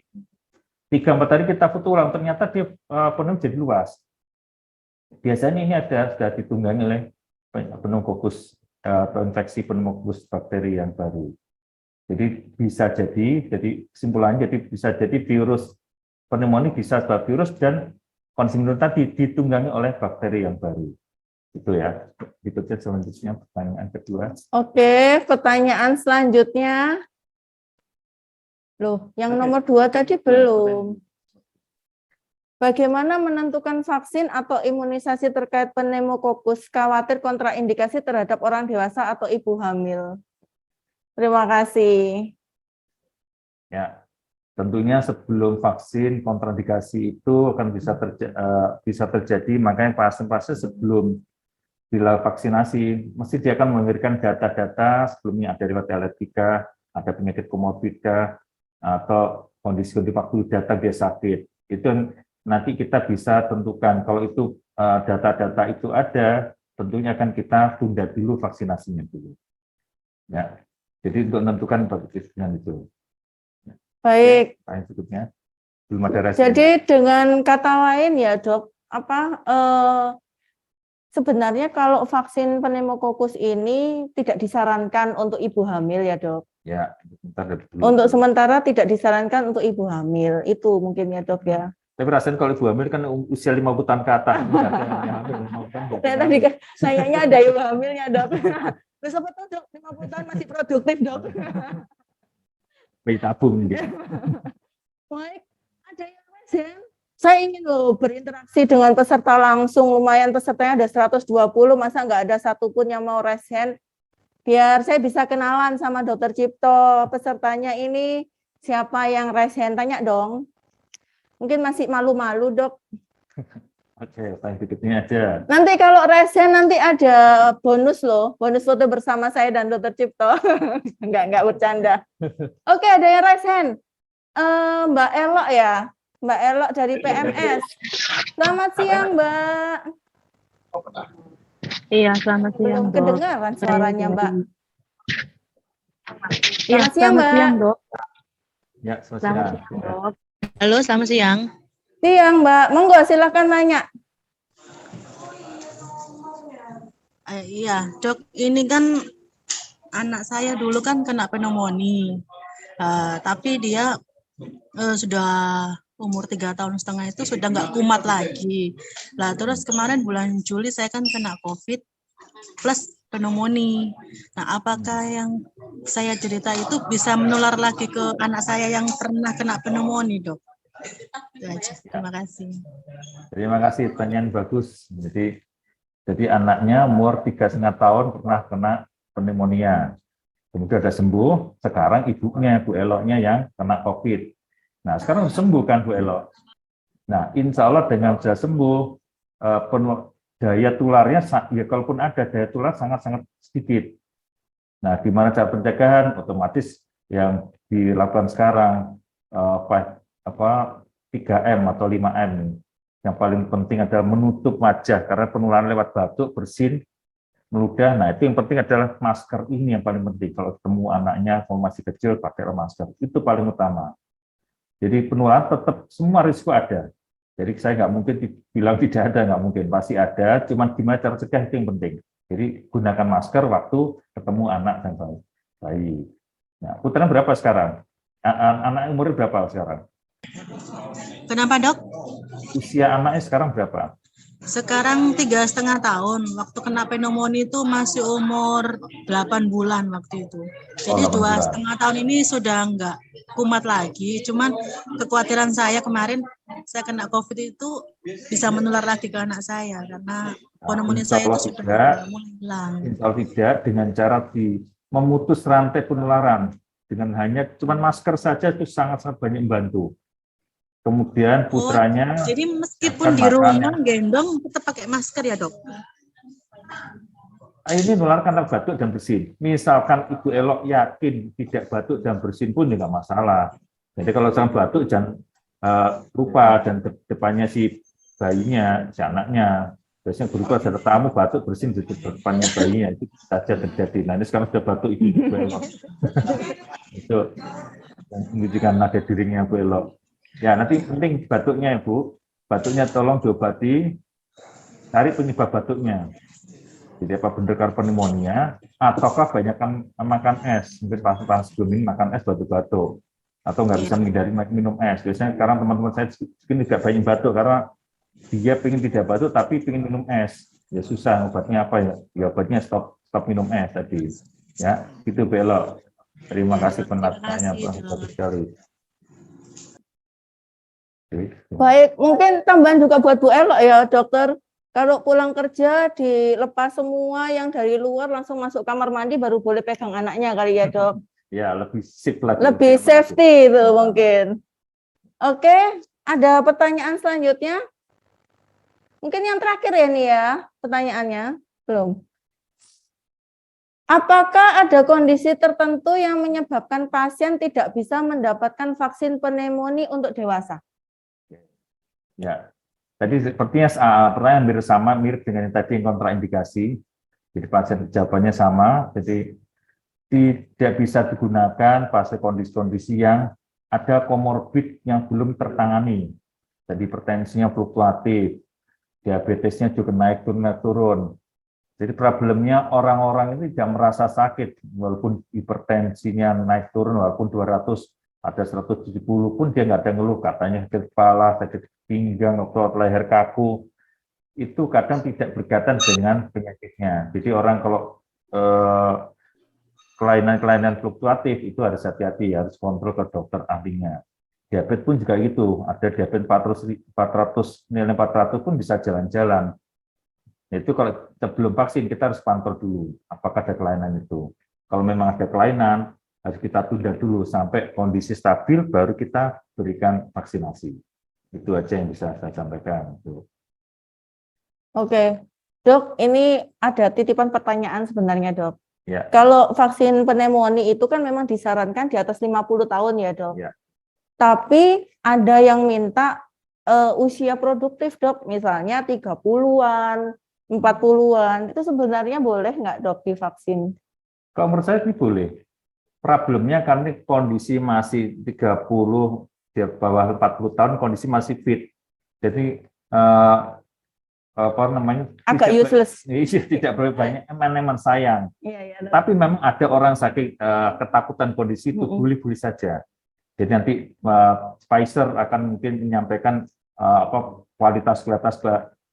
3-4 hari kita foto ulang, ternyata dia pneumonia jadi luas. Biasanya ini sudah ditunggangi oleh pneumokokus atau infeksi pneumokokus bakteri yang baru. Jadi bisa jadi kesimpulannya bisa jadi virus pneumonia bisa sebab virus dan kondisi tadi ditunggangi oleh bakteri yang baru. Itu ya. Itu selanjutnya pertanyaan kedua. Oke, pertanyaan selanjutnya. Loh, yang nomor 2 tadi belum. Bagaimana menentukan vaksin atau imunisasi terkait pneumokokus khawatir kontraindikasi terhadap orang dewasa atau ibu hamil? Terima kasih. Ya, tentunya sebelum vaksin kontraindikasi itu akan bisa terjadi, makanya pasien-pasien sebelum dilakukan vaksinasi mesti dia akan memberikan data-data sebelumnya ada riwayat alergika, ada penyakit komorbid atau kondisi waktu data dia sakit. Itu nanti kita bisa tentukan kalau itu data-data itu ada, tentunya akan kita tunda dulu vaksinasinya dulu. Ya. Jadi untuk menentukan dengan itu. Baik. Pertanyaan berikutnya. Belum ada respon. Jadi dengan kata lain ya, Dok, sebenarnya kalau vaksin pneumokokus ini tidak disarankan untuk ibu hamil ya, Dok. Ya, bentar dulu. Untuk sementara tidak disarankan untuk ibu hamil. Itu mungkin ya, Dok ya. Tapi rasanya kalau ibu hamil kan usia 50 tahun ke atas. Nggak ada yang hamil, 50 tahun nggak ada Nah, yang tadi hamil. kan kayaknya ada ibu hamilnya, Dok. Terus apa tuh, Dok? 50 tahun masih produktif, Dok. Bayi tabung gitu. Baik, ada yang resen? Saya ingin loh berinteraksi dengan peserta langsung, lumayan pesertanya ada 120, masa nggak ada satupun yang mau resen? Biar saya bisa kenalan sama Dokter Cipto, pesertanya ini siapa yang resen, tanya dong. Mungkin masih malu-malu, Dok. Oke, tanya dikitnya aja. Nanti kalau resen nanti ada bonus loh, bonus foto bersama saya dan Dokter Cipto. Enggak bercanda. Oke, ada yang resen. Mbak Elok ya, Mbak Elok dari PMS. Selamat siang, Mbak. Iya, selamat siang, Belum Dok. kedengaran suaranya, Mbak. Iya, Selamat siang, Mbak. siang, Dok. Ya, Selamat selesai. siang, Dok. Halo, selamat siang. Siang, Mbak. Monggo silahkan nanya. Iya, Dok. Ini kan anak saya dulu kan kena pneumonia. Tapi dia sudah umur 3,5 tahun itu sudah nggak kumat lagi. Lah terus kemarin bulan Juli saya kan kena COVID plus pneumonia. Nah, apakah yang saya cerita itu bisa menular lagi ke anak saya yang pernah kena pneumonia, Dok? Itu aja. Terima kasih. Terima kasih, pertanyaan bagus. Jadi anaknya umur 3,5 tahun pernah kena pneumonia. Kemudian ada sembuh, sekarang ibunya, Bu Eloknya yang kena COVID. Nah, sekarang sembuh kan Bu Elok. Nah, insya Allah dengan sudah sembuh, daya tularnya, ya kalaupun ada daya tular sangat-sangat sedikit. Nah, gimana cara pencegahan? Otomatis yang dilakukan sekarang 3M atau 5M. Yang paling penting adalah menutup wajah, karena penularan lewat batuk, bersin, meludah. Nah, itu yang penting adalah masker ini yang paling penting. Kalau ketemu anaknya, kalau masih kecil, pakai masker. Itu paling utama. Jadi penularan tetap semua risiko ada. Jadi saya nggak mungkin bilang tidak ada, nggak mungkin. Pasti ada, cuman gimana cara cegah itu yang penting. Jadi gunakan masker waktu ketemu anak dan bayi. Nah, putranya berapa sekarang? Anak umurnya berapa sekarang? Kenapa, Dok? Usia anaknya sekarang berapa? Sekarang 3,5 tahun. Waktu kena pneumonia itu masih umur 8 bulan waktu itu. Jadi 2,5 tahun ini sudah enggak kumat lagi. Cuman kekhawatiran saya kemarin saya kena COVID itu bisa menular lagi ke anak saya karena pneumonia saya itu sudah mulai hilang. Insya Allah tidak, dengan cara memutus rantai penularan dengan hanya cuman masker saja itu sangat-sangat banyak membantu. Kemudian putranya jadi meskipun di rumah gendong tetap pakai masker ya, Dok? Ini menularkan batuk dan bersin. Misalkan Ibu Elok yakin tidak batuk dan bersin pun tidak masalah. Jadi kalau jangan batuk jangan lupa, dan depannya si bayinya, si anaknya, biasanya berupa ada tamu batuk bersin di depannya bayinya, itu saja terjadi. Nah, ini sekarang sudah batuk Ibu Elok. Itu yang menunjukkan nada dirinya Bu Elok. Ya, nanti penting batuknya ya Bu, batuknya tolong diobati, cari penyebab batuknya. Jadi apa benar karena pneumonia, ataukah banyak makan es, mungkin pas sebelum ini makan es batuk-batuk, atau nggak bisa menghindari minum es. Biasanya sekarang teman-teman saya mungkin tidak banyak batuk, karena dia ingin tidak batuk tapi ingin minum es. Ya susah, obatnya apa ya? Ya obatnya stop minum es tadi. Ya, itu belok. Terima kasih penataannya, bagus sekali. Baik, mungkin tambahan juga buat Bu Elok ya, Dokter. Kalau pulang kerja dilepas semua yang dari luar langsung masuk kamar mandi baru boleh pegang anaknya kali ya, Dok. Ya, lebih safe lagi. Lebih safety itu mungkin. Oke, ada pertanyaan selanjutnya? Mungkin yang terakhir ya nih ya, pertanyaannya. Belum. Apakah ada kondisi tertentu yang menyebabkan pasien tidak bisa mendapatkan vaksin pneumonia untuk dewasa? Ya, tadi sepertinya pertanyaan mirip dengan yang tadi kontraindikasi. Jadi pasien jawabannya sama. Jadi tidak bisa digunakan pada kondisi-kondisi yang ada komorbid yang belum tertangani. Jadi hipertensinya fluktuatif, diabetesnya juga naik turun. Jadi problemnya orang-orang itu tidak merasa sakit, walaupun hipertensinya naik turun, walaupun 200, ada 170 pun dia nggak ada ngeluh, katanya sakit kepala, sakit pinggang, otot leher kaku, itu kadang tidak berkaitan dengan penyakitnya. Jadi orang kalau kelainan-kelainan fluktuatif itu harus hati-hati, harus kontrol ke dokter ahlinya. Diabetes pun juga gitu, ada diabetes 400, nilai 400 pun bisa jalan-jalan. Itu kalau sebelum vaksin kita harus pantau dulu apakah ada kelainan itu. Kalau memang ada kelainan, harus kita tunda dulu sampai kondisi stabil baru kita berikan vaksinasi. Itu aja yang bisa saya sampaikan. Oke, Dok, ini ada titipan pertanyaan sebenarnya, Dok. Ya. Kalau vaksin pneumonia itu kan memang disarankan di atas 50 tahun ya, Dok. Ya. Tapi ada yang minta usia produktif, Dok, misalnya 30-an, 40-an, itu sebenarnya boleh nggak, Dok, divaksin? Kalau menurut saya ini boleh. Problemnya karena kondisi masih 30, di bawah 40 tahun, kondisi masih fit. Jadi, apa namanya? Agak useless. Tidak boleh banyak eman-eman sayang. Iya, Dok. Tapi memang ada orang sakit ketakutan kondisi itu boleh-boleh saja. Jadi nanti Pfizer akan mungkin menyampaikan kualitas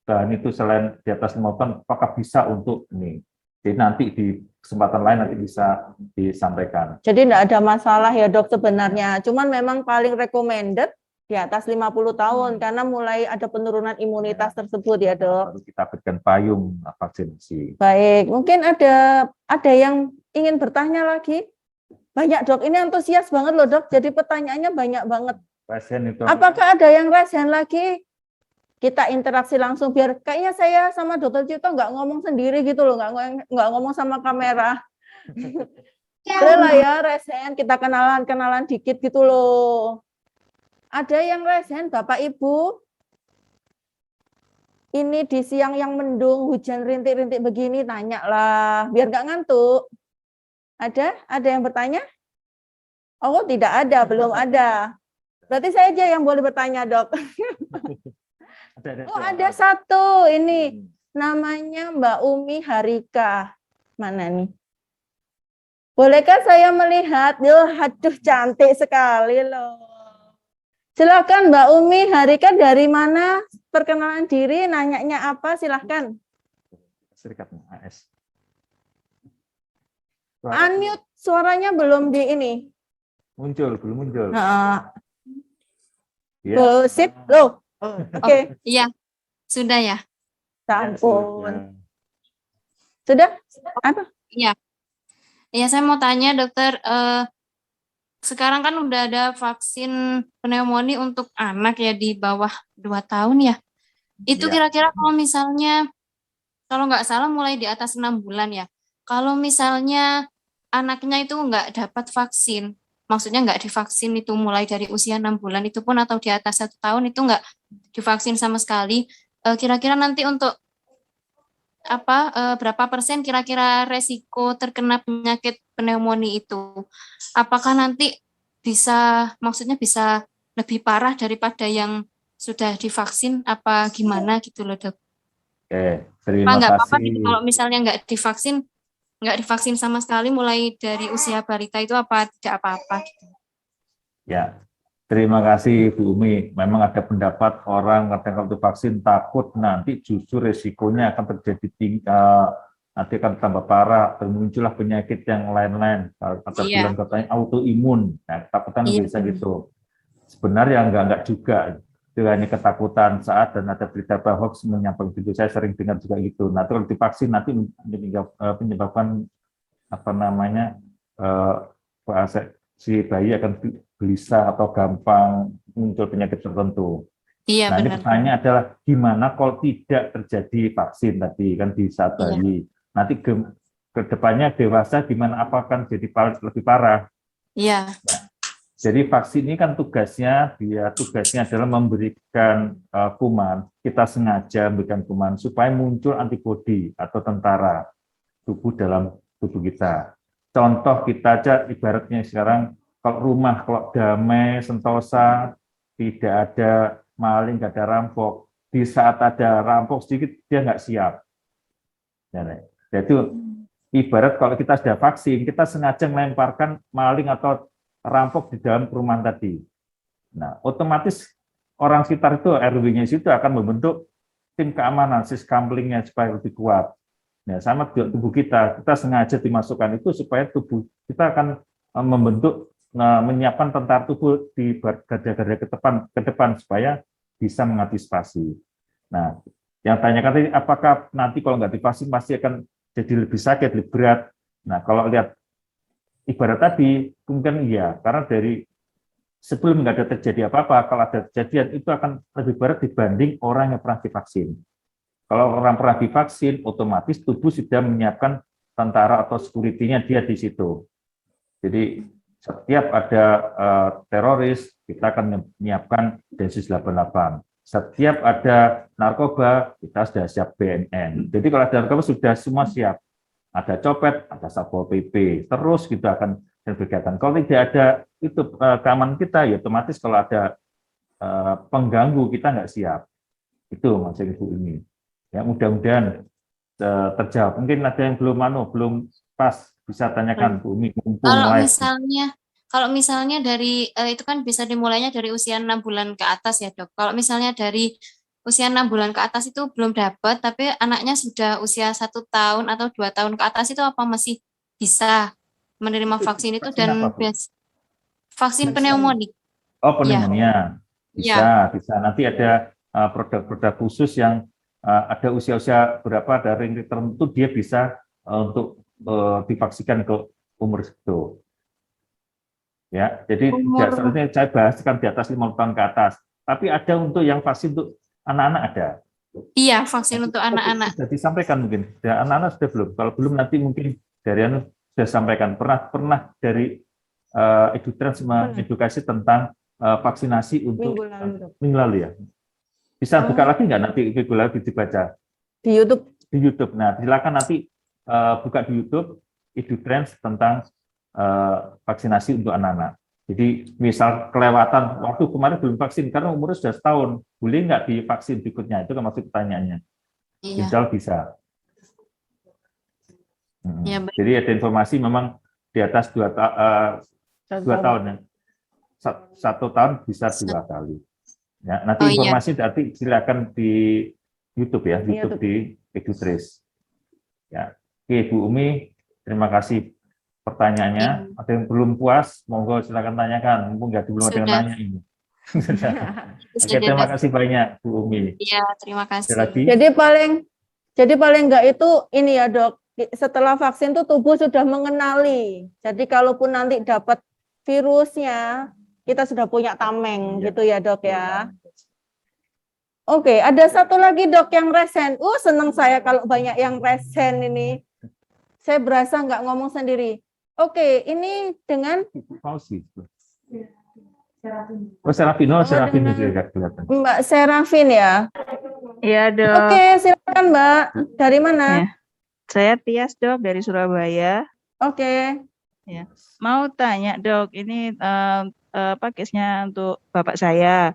bahan itu selain di atas 5 ton, apakah bisa untuk ini. Jadi nanti di kesempatan lain nanti bisa disampaikan. Jadi tidak ada masalah ya, Dok, sebenarnya. Cuman memang paling recommended di atas 50 tahun karena mulai ada penurunan imunitas tersebut ya, Dok. Baru kita berikan payung vaksinasi. Baik, mungkin ada yang ingin bertanya lagi? Banyak, Dok. Ini antusias banget loh, Dok. Jadi pertanyaannya banyak banget. Pasien itu. Apakah ada yang resen lagi? Kita interaksi langsung biar kayaknya saya sama Dokter Cipto nggak ngomong sendiri gitu loh, nggak ngomong sama kamera. Boleh lah ya resen, kita kenalan dikit gitu loh. Ada yang resen, Bapak Ibu? Ini di siang yang mendung, hujan rintik-rintik begini, tanya lah, biar nggak ngantuk. Ada yang bertanya? Oh, tidak ada, belum ada. Berarti saya aja yang boleh bertanya, Dok. Oh, ada satu ini namanya Mbak Umi Harika. Mana nih? Bolehkah saya melihat? Aduh, cantik sekali loh. Silakan Mbak Umi Harika, dari mana? Perkenalan diri, nanyanya apa? Silakan. Serikat AS. Unmute, suaranya belum di ini. Belum muncul. Ya. Sip, loh. Oke. Iya, sudah ya. Ampun. Sudah? Apa? Iya. Ya, saya mau tanya dokter, sekarang kan udah ada vaksin pneumonia untuk anak ya di bawah 2 tahun ya. Itu kira-kira kalau misalnya, kalau nggak salah mulai di atas 6 bulan ya. Kalau misalnya anaknya itu nggak dapat vaksin, maksudnya nggak divaksin itu mulai dari usia 6 bulan itu pun atau di atas 1 tahun itu nggak divaksin sama sekali, kira-kira nanti untuk berapa persen kira-kira resiko terkena penyakit pneumonia itu? Apakah nanti maksudnya bisa lebih parah daripada yang sudah divaksin apa gimana gitu loh, Dok? Terima nggak kasih. apa-apa gitu kalau misalnya nggak divaksin sama sekali mulai dari usia balita itu apa tidak apa-apa gitu. Ya, terima kasih Bu Umi. Memang ada pendapat orang kadang kalau vaksin takut nanti justru resikonya akan terjadi tinggi, nanti akan tambah parah, muncullah penyakit yang lain-lain. Atau bilang katanya autoimun, nah, ketakutan bisa gitu. Sebenarnya enggak juga. Itu hanya ketakutan saat dan ada berita hoax menyampaikan itu. Saya sering dengar juga gitu. Nah, kalau divaksin nanti menyebabkan si bayi akan gelisah atau gampang muncul penyakit tertentu. Iya, nah, benar. Ini pertanyaannya adalah gimana kalau tidak terjadi vaksin tadi kan di saat bayi. Nanti ke depannya dewasa gimana, apakah jadi lebih parah? Iya. Jadi vaksin ini kan tugasnya adalah memberikan kuman. Kita sengaja memberikan kuman supaya muncul antibodi atau tentara tubuh dalam tubuh kita. Contoh kita aja ibaratnya sekarang kalau damai, sentosa, tidak ada maling, tidak ada rampok, di saat ada rampok sedikit dia nggak siap. Jadi ibarat kalau kita sudah vaksin, kita sengaja melemparkan maling atau rampok di dalam perumahan tadi. Nah, otomatis orang sekitar itu, RW-nya situ akan membentuk tim keamanan, siskamplingnya supaya lebih kuat. Nah, sama juga tubuh kita sengaja dimasukkan itu supaya tubuh kita akan membentuk, menyiapkan tentara tubuh di garda-garda ke depan supaya bisa mengantisipasi. Nah, yang tanyakan tadi, apakah nanti kalau nggak divaksin pasti akan jadi lebih sakit, lebih berat. Nah, kalau lihat ibarat tadi, mungkin iya, karena dari sebelum nggak ada terjadi apa-apa, kalau ada kejadian itu akan lebih berat dibanding orang yang pernah divaksin. Kalau orang pernah divaksin, otomatis tubuh sudah menyiapkan tentara atau security-nya dia di situ. Jadi setiap ada teroris, kita akan menyiapkan Densus 88. Setiap ada narkoba, kita sudah siap BNN. Jadi kalau ada narkoba sudah semua siap. Ada copet, ada Satpol PP, terus kita akan berkegiatan. Kalau tidak ada itu keamanan kita, ya otomatis kalau ada pengganggu kita nggak siap. Itu maksud Ibu ini. Ya mudah-mudahan terjawab. Mungkin ada yang belum pas, bisa tanyakan Bu Umi. Kalau misalnya dari itu kan bisa dimulainya dari usia 6 bulan ke atas ya Dok. Kalau misalnya dari usia 6 bulan ke atas itu belum dapat, tapi anaknya sudah usia 1 tahun atau 2 tahun ke atas itu apa masih bisa menerima vaksin itu dan vaksin pneumonia? Oh, pneumonia. Bisa. Nanti ada produk-produk khusus yang ada usia-usia berapa dari ring tertentu dia bisa untuk divaksinkan ke umur itu. Ya, jadi sebenarnya saya bahaskan di atas 50 tahun ke atas. Tapi ada untuk yang vaksin untuk anak-anak ada. Iya, vaksin untuk anak-anak. Sudah disampaikan mungkin. Ya, anak-anak sudah belum. Kalau belum nanti mungkin dari sudah sampaikan. Pernah dari EduTrans mengedukasi tentang vaksinasi untuk minggu lalu ya. Bisa buka lagi nggak nanti minggu lalu dibaca? Di YouTube. Di YouTube. Nah, silakan nanti buka di YouTube EduTrans tentang vaksinasi untuk anak-anak. Jadi misal kelewatan waktu kemarin belum vaksin karena umurnya sudah setahun, boleh nggak divaksin berikutnya? Itu kan maksud pertanyaannya. Iya. Insya Allah bisa. Ya, jadi ada informasi memang di atas 2 tahun ya. 1 tahun bisa 2 kali. Ya, nanti informasi nanti silakan di YouTube ya, YouTube di EduTrans. Ya, oke Bu Umi, terima kasih pertanyaannya. Ada yang belum puas, monggo silakan tanyakan. Mumpung belum ada yang nanya ini. Oke, terima kasih banyak Bu Umi. Iya, terima kasih. Jadi paling enggak itu ini ya Dok, setelah vaksin tuh tubuh sudah mengenali. Jadi kalaupun nanti dapat virusnya, kita sudah punya tameng gitu ya Dok ya. Oke, ada satu lagi Dok yang resen. Senang saya kalau banyak yang resen ini. Saya berasa nggak ngomong sendiri. Oke, ini dengan Serafin juga kelihatan. Mbak Serafin ya. Iya Dok. Oke, silakan Mbak. Dari mana? Ya. Saya Tias Dok dari Surabaya. Oke. Ya. Mau tanya Dok, ini case-nya untuk bapak saya.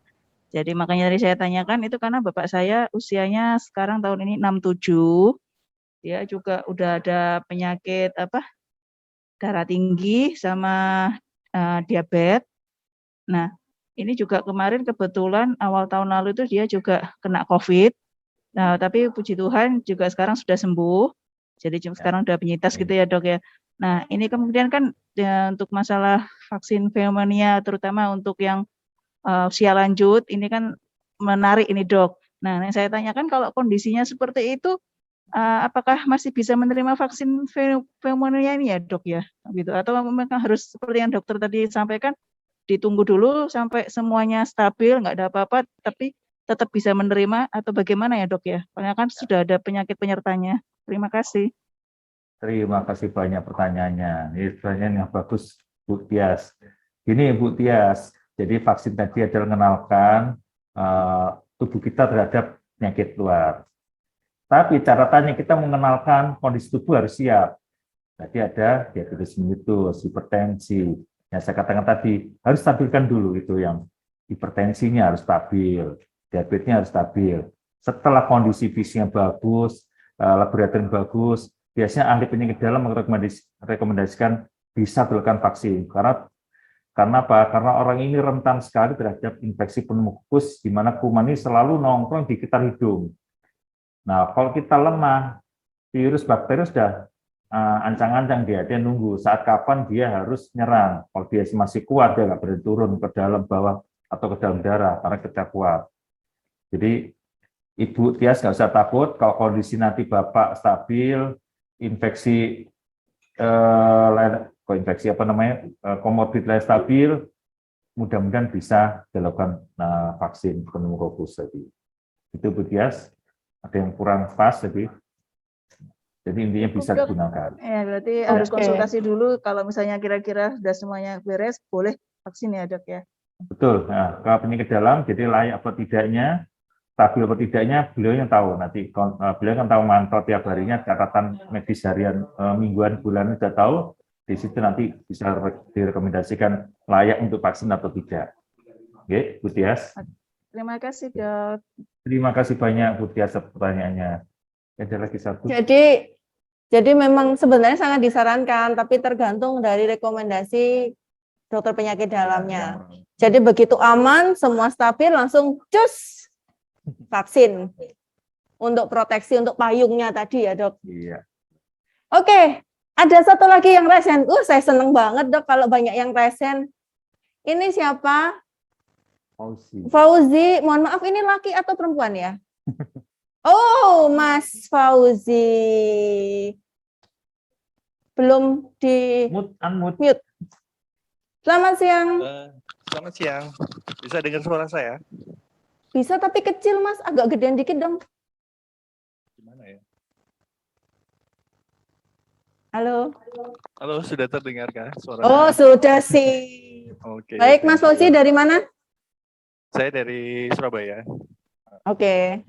Jadi makanya tadi saya tanyakan itu karena bapak saya usianya sekarang tahun ini 67. Dia juga udah ada penyakit darah tinggi sama diabetes. Nah, ini juga kemarin kebetulan awal tahun lalu itu dia juga kena COVID. Nah, tapi puji Tuhan juga sekarang sudah sembuh. Jadi sekarang udah penyintas gitu ya Dok ya. Nah, ini kemudian kan untuk masalah vaksin pneumonia terutama untuk yang usia lanjut ini kan menarik ini Dok. Nah, yang saya tanyakan kalau kondisinya seperti itu apakah masih bisa menerima vaksin pneumonia ini ya Dok ya? Gitu. Atau memang harus seperti yang dokter tadi sampaikan ditunggu dulu sampai semuanya stabil, nggak ada apa-apa, tapi tetap bisa menerima atau bagaimana ya Dok ya? Karena kan sudah ada penyakit penyertanya. Terima kasih. Terima kasih banyak pertanyaannya. Ini pertanyaan yang bagus Bu Tias. Gini Bu Tias, jadi vaksin tadi adalah mengenalkan tubuh kita terhadap penyakit luar. Tapi catatannya kita mengenalkan kondisi tubuh harus siap. Tadi ada diabetes mellitus, hipertensi. Yang saya katakan tadi harus stabilkan dulu itu yang hipertensinya harus stabil, diabetesnya harus stabil. setelah kondisi fisiknya bagus, laboratorium bagus, biasanya ahli penyakit dalam merekomendasikan bisa dilakukan vaksin. Karena apa? Karena orang ini rentan sekali terhadap infeksi pneumokokus, di mana kuman ini selalu nongkrong di sekitar hidung. Nah, kalau kita lemah, virus bakteri sudah ancang-ancang dia nunggu saat kapan dia harus nyerang. Kalau dia masih kuat, dia nggak berani turun ke dalam bawah atau ke dalam darah karena kita kuat. Jadi Ibu Tias nggak usah takut kalau kondisi nanti Bapak stabil, infeksi komorbid lain stabil, mudah-mudahan bisa dilakukan vaksin pneumokokus tadi. Itu Bu Tias, ada yang kurang pas tadi. Jadi intinya bisa digunakan. Ya, berarti harus Oke. konsultasi dulu kalau misalnya kira-kira sudah semuanya beres, boleh vaksin ya dok ya. Betul. Nah, kalau penyakit dalam, jadi layak apa tidaknya, stabil apa tidaknya, beliau yang tahu. Nanti beliau kan tahu mantau tiap harinya, catatan medis harian, mingguan, bulanan sudah tahu. Di situ nanti bisa direkomendasikan layak untuk vaksin atau tidak. Oke, Bu Tias. Terima kasih dok. Terima kasih banyak Bu Tias atas pertanyaannya. Ada lagi satu. Jadi memang sebenarnya sangat disarankan, tapi tergantung dari rekomendasi dokter penyakit dalamnya. Jadi begitu aman, semua stabil, langsung cus vaksin untuk proteksi, untuk payungnya tadi ya dok. Iya. Oke, ada satu lagi yang resen. Saya seneng banget dok kalau banyak yang resen. Ini siapa? Fauzi. Mohon maaf, ini laki atau perempuan ya? Oh, Mas Fauzi. Belum di Unmute. Selamat siang. Selamat siang. Bisa dengar suara saya? Bisa tapi kecil Mas, agak gedean dikit dong. Gimana ya? Halo. Halo, sudah terdengarkah suara Oh, saya? sudah sih. Oke. Baik, Mas Fauzi dari mana? Saya dari Surabaya. Oke.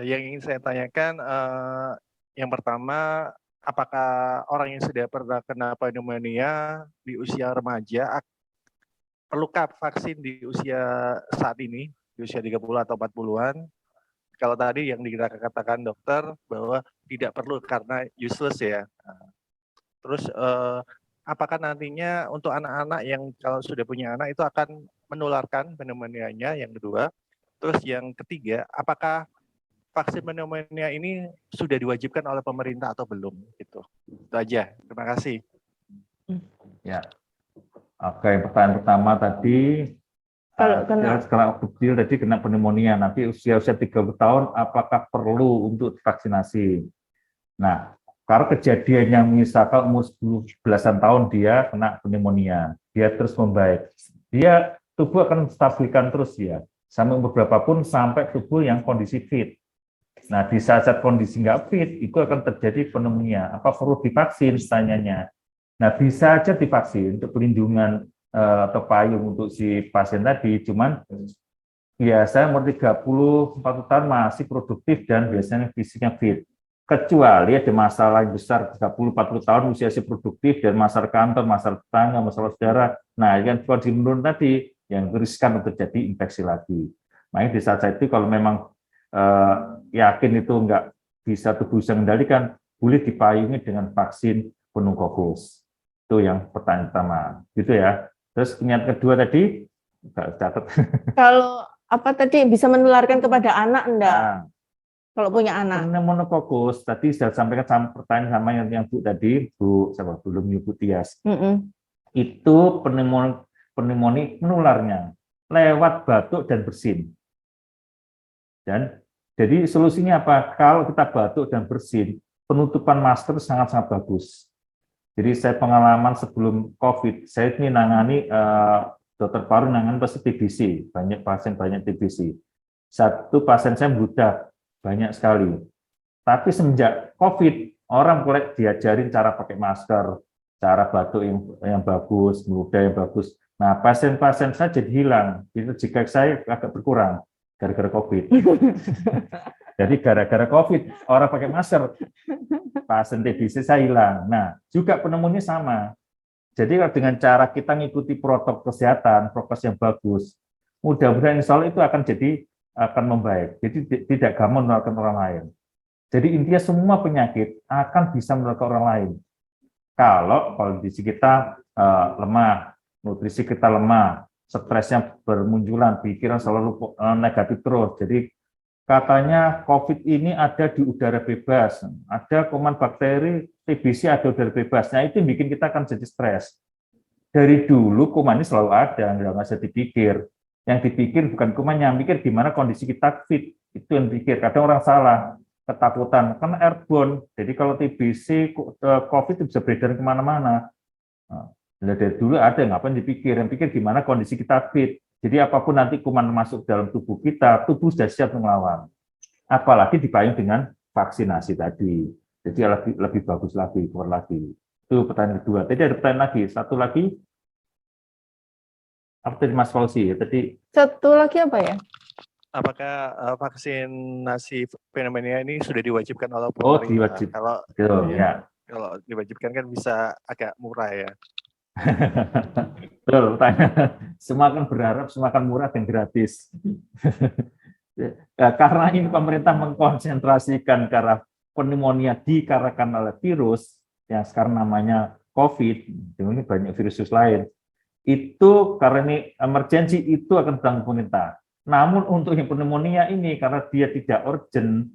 Yang ingin saya tanyakan, yang pertama, apakah orang yang sudah pernah kena pneumonia di usia remaja perlukah vaksin di usia saat ini, di usia 30 atau 40-an? Kalau tadi yang dikatakan dokter bahwa tidak perlu karena useless ya. Terus apakah nantinya untuk anak-anak yang kalau sudah punya anak itu akan menularkan pneumonia-nya, yang kedua? Terus yang ketiga, apakah vaksin pneumonia ini sudah diwajibkan oleh pemerintah atau belum? Itu aja. Terima kasih. Ya. Oke, pertanyaan pertama tadi, kalau kecil tadi kena pneumonia, nanti usia-usia 30 tahun, apakah perlu untuk vaksinasi? Nah, kalau kejadian yang misalkan umur 10 belasan tahun dia kena pneumonia, dia terus membaik, dia tubuh akan stabilkan terus ya, sampai umur berapapun sampai tubuh yang kondisi fit. Nah, di saat-saat kondisi nggak fit, itu akan terjadi pneumonia. Apa perlu divaksin? Tanyanya. Nah, bisa aja divaksin untuk pelindungan atau payung untuk si pasien tadi, cuman biasanya umur 30-40 tahun masih produktif dan biasanya fisiknya fit. Kecuali ada masalah yang besar 30-40 tahun usia si produktif dan masalah kantor, masalah tetangga, masalah saudara. Nah, yang kondisi menurun tadi yang riskan untuk terjadi infeksi lagi. Makanya di saat itu kalau memang yakin itu nggak bisa tubuh bisa mengendalikan, boleh dipayungi dengan vaksin pneumokokus. Itu yang pertanyaan pertama, gitu ya. Terus yang kedua tadi, catat. Kalau apa tadi bisa menularkan kepada anak enggak? Nah, Kalau punya anak. pneumokokus tadi sudah sampaikan pertanyaan sama yang Bu tadi, Bu siapa? Belum Bu Tias. Itu pneumonia menularnya lewat batuk dan bersin. Dan jadi solusinya apa? Kalau kita batuk dan bersin, penutupan masker sangat-sangat bagus. Jadi saya pengalaman sebelum COVID, saya ini nangani dokter paru nangani pasien TBC, banyak pasien TBC. Satu pasien saya budak banyak sekali. Tapi semenjak COVID, orang mulai diajarin cara pakai masker, cara batuk yang bagus, meludah yang bagus. Nah, pasien-pasien saya jadi hilang. Itu jika saya agak berkurang gara-gara COVID. Jadi gara-gara COVID, orang pakai masker, pasien TBC saya hilang. Nah, juga pneumonia sama. Jadi dengan cara kita ngikuti protokol kesehatan, prokes yang bagus, mudah-mudahan insya Allah itu akan jadi akan membaik. Jadi tidak gampang menularkan orang lain. Jadi intinya semua penyakit akan bisa menularkan orang lain. Kalau kondisi kita lemah, nutrisi kita lemah, stresnya bermunculan, pikiran selalu negatif terus. Jadi katanya COVID ini ada di udara bebas, ada kuman bakteri TBC ada udara bebas. Nah itu yang bikin kita akan jadi stres. Dari dulu kuman ini selalu ada, nggak usah dipikir. Yang dipikir bukan kuman, yang mikir gimana kondisi kita fit. Itu yang dipikir. Kadang orang salah, ketakutan, kan airborne. Jadi kalau TBC, COVID itu bisa beredar kemana-mana. Nah, dari dulu ada, ngapain dipikir? Yang pikir gimana kondisi kita fit. Jadi apapun nanti kuman masuk dalam tubuh kita, tubuh sudah siap melawan. Apalagi dipayung dengan vaksinasi tadi. Jadi lebih bagus lagi, kuat lagi. Itu pertanyaan kedua. Tadi ada pertanyaan lagi, satu lagi. Apa tadi Mas Fauzi? Tadi Satu lagi apa ya? Apakah vaksinasi pneumonia ini sudah diwajibkan oleh oh pemerintah? diwajib. Kalau Ya. kalau diwajibkan kan bisa agak murah ya. Betul, pertanyaan. Semua akan berharap semua akan murah dan gratis. Ya, karena ini pemerintah mengkonsentrasikan karena pneumonia dikarenakan oleh virus yang sekarang namanya COVID, ini banyak virus lain. Itu karena ini emergensi itu akan ditanggung pemerintah. Namun untuk yang pneumonia ini karena dia tidak urgent,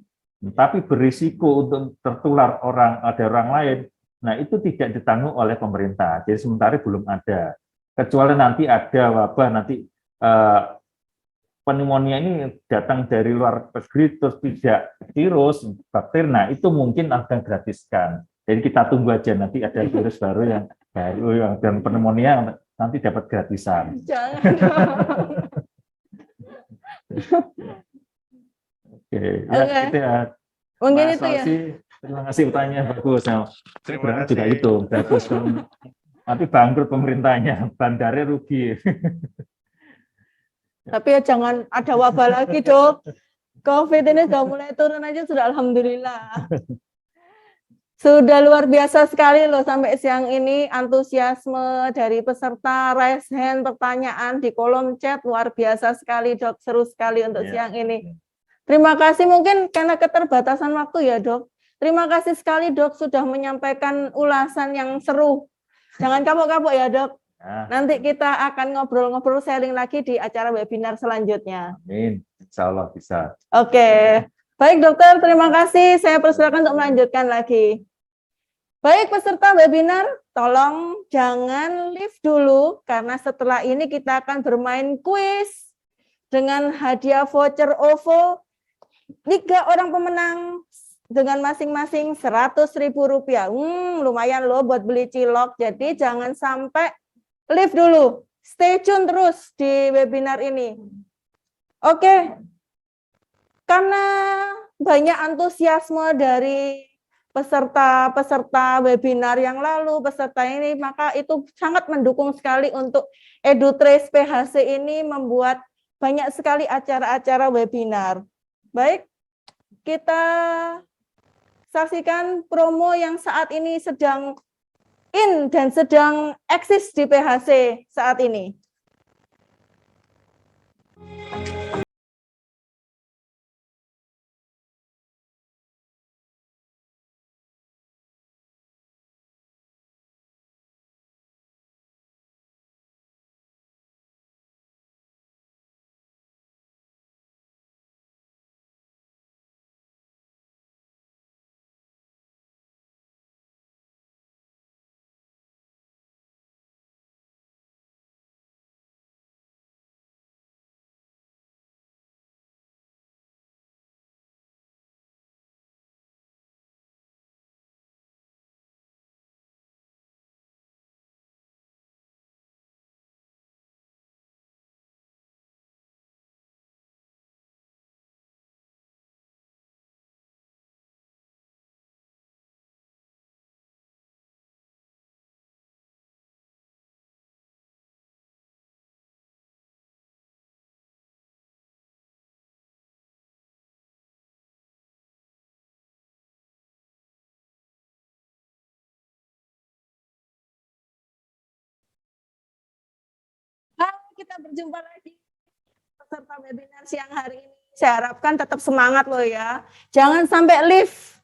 tapi berisiko untuk tertular ada orang lain, nah itu tidak ditanggung oleh pemerintah. Jadi sementara belum ada. Kecuali nanti ada wabah, nanti pneumonia ini datang dari luar negeri terus tidak virus, bakteri, nah itu mungkin akan gratiskan. Jadi kita tunggu aja nanti ada virus baru yang dan pneumonia nanti dapat gratisan. Jangan. Oke, ya gitu ya. Mungkin Mas itu ya. Alsi, terima kasih pertanyaan bagus. Nah, Terima kasih. juga itu bagus. Nanti bangkrut pemerintahnya, bandarnya rugi. Tapi ya jangan ada wabah lagi, Dok. COVID ini sudah mulai turun aja sudah alhamdulillah. Sudah luar biasa sekali loh sampai siang ini antusiasme dari peserta, raise hand, pertanyaan di kolom chat luar biasa sekali, Dok. Seru sekali untuk siang ini. Terima kasih, mungkin karena keterbatasan waktu ya, Dok. Terima kasih sekali, Dok, sudah menyampaikan ulasan yang seru. Jangan kapok-kapok ya, Dok. Nanti kita akan ngobrol-ngobrol sharing lagi di acara webinar selanjutnya. Amin. Insya Allah bisa. Oke. Baik, Dokter, terima kasih. Saya persilakan untuk melanjutkan lagi. Baik, peserta webinar, tolong jangan leave dulu, karena setelah ini kita akan bermain kuis dengan hadiah voucher OVO. 3 orang pemenang dengan masing-masing Rp100.000. Lumayan loh buat beli cilok. Jadi jangan sampai leave dulu. Stay tune terus di webinar ini. Oke. Karena banyak antusiasme dari peserta webinar yang lalu, peserta ini, maka itu sangat mendukung sekali untuk EduTrace PHC ini membuat banyak sekali acara-acara webinar. Baik, kita saksikan promo yang saat ini sedang in dan sedang eksis di PHC saat ini. Kita berjumpa lagi peserta webinar siang hari ini. Saya harapkan tetap semangat loh ya. Jangan sampai lift.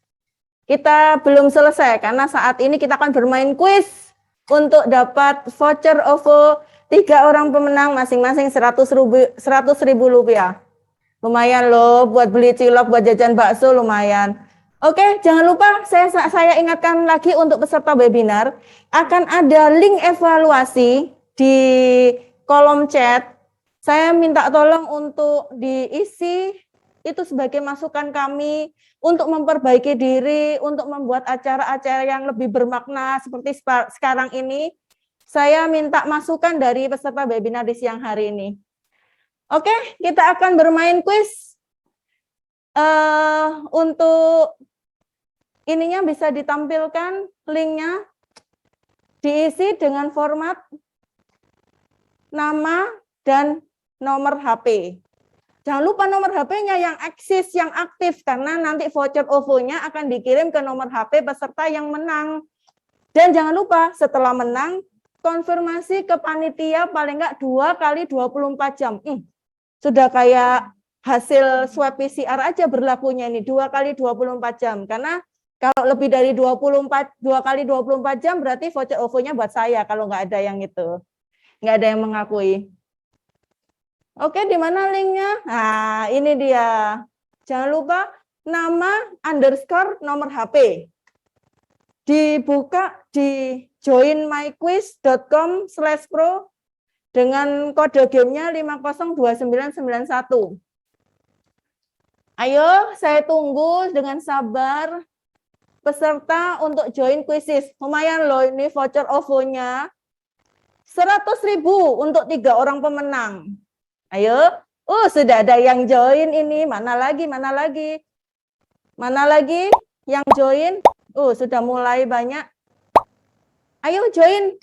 Kita belum selesai karena saat ini kita akan bermain kuis untuk dapat voucher OVO 3 orang pemenang masing-masing 100.000 rupiah. Lumayan loh buat beli cilok, buat jajan bakso lumayan. Oke, jangan lupa saya ingatkan lagi untuk peserta webinar akan ada link evaluasi di kolom chat. Saya minta tolong untuk diisi itu sebagai masukan kami untuk memperbaiki diri, untuk membuat acara-acara yang lebih bermakna seperti sekarang ini. Saya minta masukan dari peserta webinar di siang hari ini. Oke, kita akan bermain kuis. Untuk ininya bisa ditampilkan linknya, diisi dengan format nama dan nomor HP. Jangan lupa nomor HP-nya yang eksis, yang aktif, karena nanti voucher OVO-nya akan dikirim ke nomor HP peserta yang menang. Dan jangan lupa setelah menang, konfirmasi ke panitia paling enggak 2 kali 24 jam. Sudah kayak hasil swab PCR aja berlakunya ini 2 kali 24 jam. Karena kalau lebih dari 2 kali 24 jam berarti voucher OVO-nya buat saya kalau nggak ada yang itu. Nggak ada yang mengakui. Oke, di mana linknya? Nah, ini dia. Jangan lupa nama underscore nomor HP. Dibuka di joinmyquiz.com/pro dengan kode gamenya 502991. Ayo, saya tunggu dengan sabar peserta untuk join quizzes. Lumayan loh ini voucher OVO-nya. 100.000 untuk 3 orang pemenang. Ayo, sudah ada yang join ini. Mana lagi yang join? Sudah mulai banyak. Ayo join.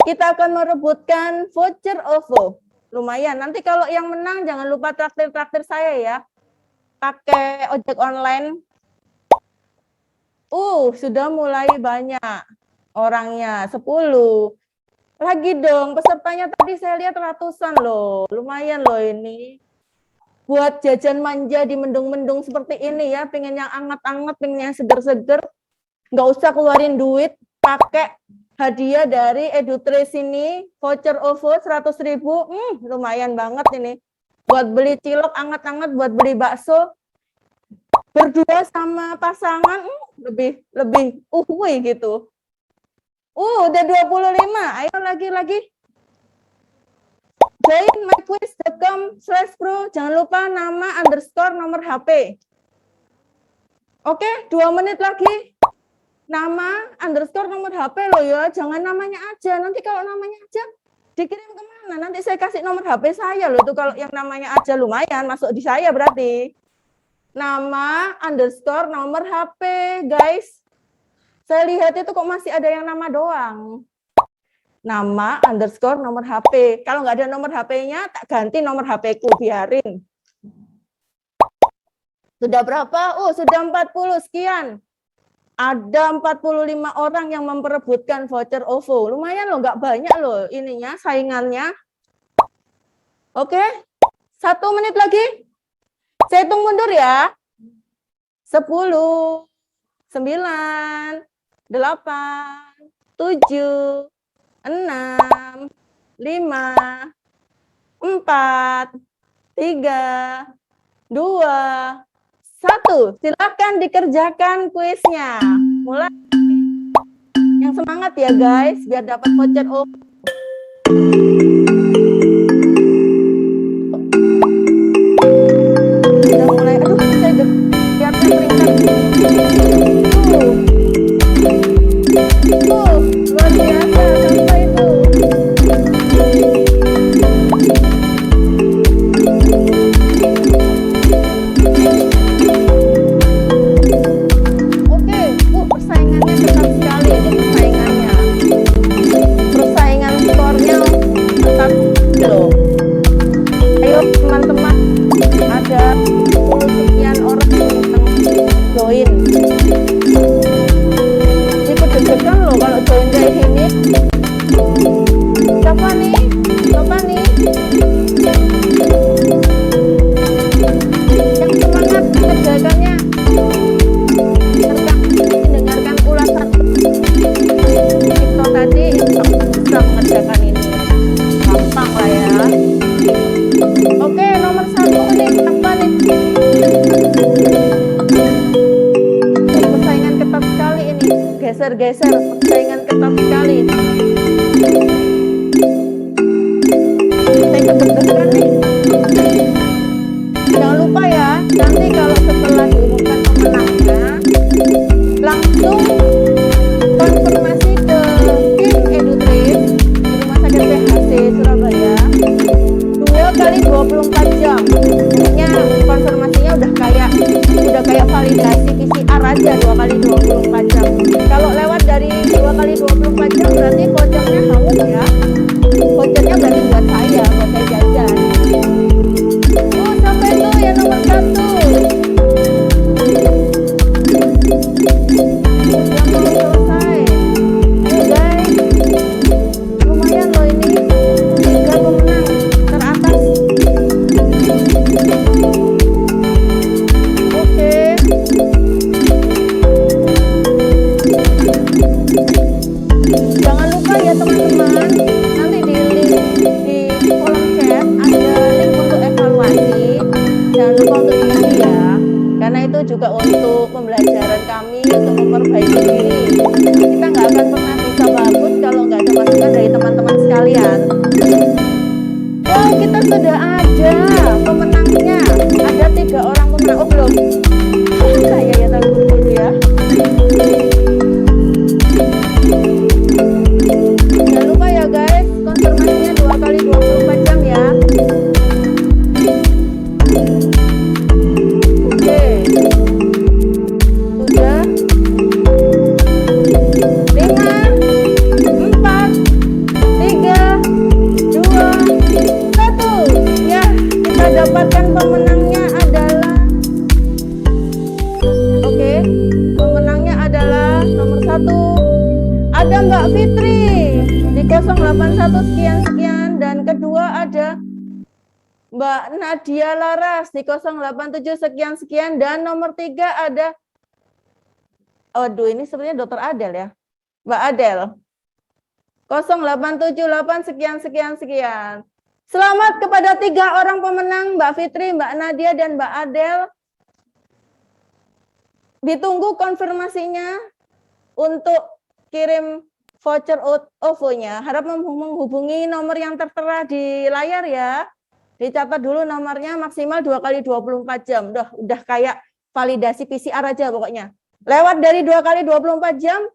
Kita akan merebutkan voucher OVO. Lumayan. Nanti kalau yang menang jangan lupa traktir saya ya. Pakai ojek online. Sudah mulai banyak orangnya. 10. Lagi dong, pesertanya tadi saya lihat ratusan loh. Lumayan loh ini. Buat jajan manja di mendung-mendung seperti ini ya, pengen yang anget-anget, pengen yang seger-seger. Nggak usah keluarin duit, pakai hadiah dari EduTrace ini, voucher OVO 100.000, lumayan banget ini. Buat beli cilok anget-anget, buat beli bakso, berdua sama pasangan, lebih uhui gitu. Udah 25, ayo lagi. Join myquiz.com/pro, jangan lupa nama underscore nomor HP. Oke, 2 menit lagi. Nama underscore nomor HP loh ya, jangan namanya aja. Nanti kalau namanya aja dikirim kemana? Nanti saya kasih nomor HP saya loh tuh kalau yang namanya aja lumayan masuk di saya berarti. Nama underscore nomor HP guys. Saya lihat itu kok masih ada yang nama doang. Nama underscore nomor HP. Kalau nggak ada nomor HP-nya tak ganti nomor HP-ku biarin. Sudah berapa? Sudah 40 sekian. Ada 45 orang yang memperebutkan voucher OVO. Lumayan loh, nggak banyak loh ininya, saingannya. Oke, 1 menit lagi. Saya hitung mundur ya. 10, 9, 8, 7, 6, 5, 4, 3, 2, 1. Silakan dikerjakan kuisnya. Mulai. Yang semangat ya guys, biar dapat voucher OVO. Udah mulai. Saya biarkan peringkat. Luar biasa sampai itu. Persaingannya ketat sekali ini persaingannya. Persaingan skornya ketat bisa mengerjakan ini. Gampang lah ya. Oke, nomor 1 nih, apa nih? Persaingan ketat sekali ini. Geser-geser, persaingan ketat sekali. Saya deg-degan nih. Jangan lupa ya, nanti kalau setelah diumumkan pemenangnya, langsung konfirmasi ke tim EduTrip di Rumah Sakit PHC Surabaya 2x24 jam. Pokoknya konfirmasinya udah kayak validasi PCR aja 2x24 jam. Kalau lewat dari 2x24 jam berarti vouchernya hangus ya. Vouchernya berarti buat saya jajan. Sampai tuh yang nomor 1. Yang belum selesai. Ayo guys. Lumayan loh ini. 3 pemenang teratas. Oke. Jangan lupa ya teman-teman. Nanti di link di kolom chat ada link untuk evaluasi. Jangan lupa untuk diisi ya. Karena itu juga untuk pembelajaran kami untuk memperbaiki diri. Kita nggak akan pernah bisa bagus kalau nggak ada masukan dari teman-teman sekalian. Wow, kita sudah ada pemenangnya. Ada 3 orang pemenang. Oh belum. Saya ya tahu dulu ya. Jangan lupa ya guys, konfirmasinya 2x24 jam ya. Oke. Sudah. 5, 4, 3, 2, 1. Ya, kita dapatkan pemenangnya adalah. Oke, pemenangnya adalah nomor 1. Ada Mbak Fitri di 081 sekian-sekian, dan kedua ada Mbak Nadia Laras di 087 sekian-sekian, dan nomor 3 ada, aduh ini sebenarnya Dokter Adel ya, Mbak Adel 0878 sekian-sekian-sekian. Selamat kepada 3 orang pemenang, Mbak Fitri, Mbak Nadia, dan Mbak Adel. Ditunggu konfirmasinya untuk kirim voucher OVO-nya. Harap menghubungi nomor yang tertera di layar ya. Dicatat dulu nomornya, maksimal 2x24 jam. Udah kayak validasi PCR aja pokoknya. Lewat dari 2x24 jam,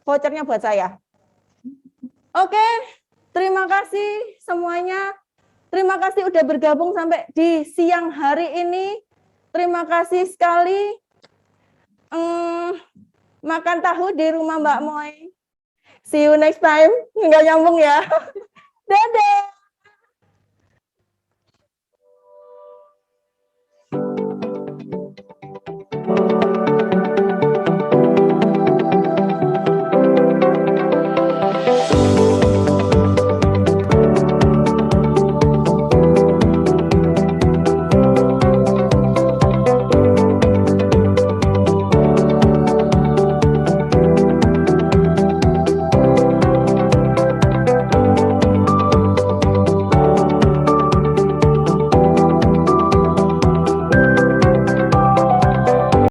vouchernya buat saya. Oke, terima kasih semuanya. Terima kasih udah bergabung sampai di siang hari ini. Terima kasih sekali. Makan tahu di rumah Mbak Moy. See you next time. Nggak nyambung ya. Dadah.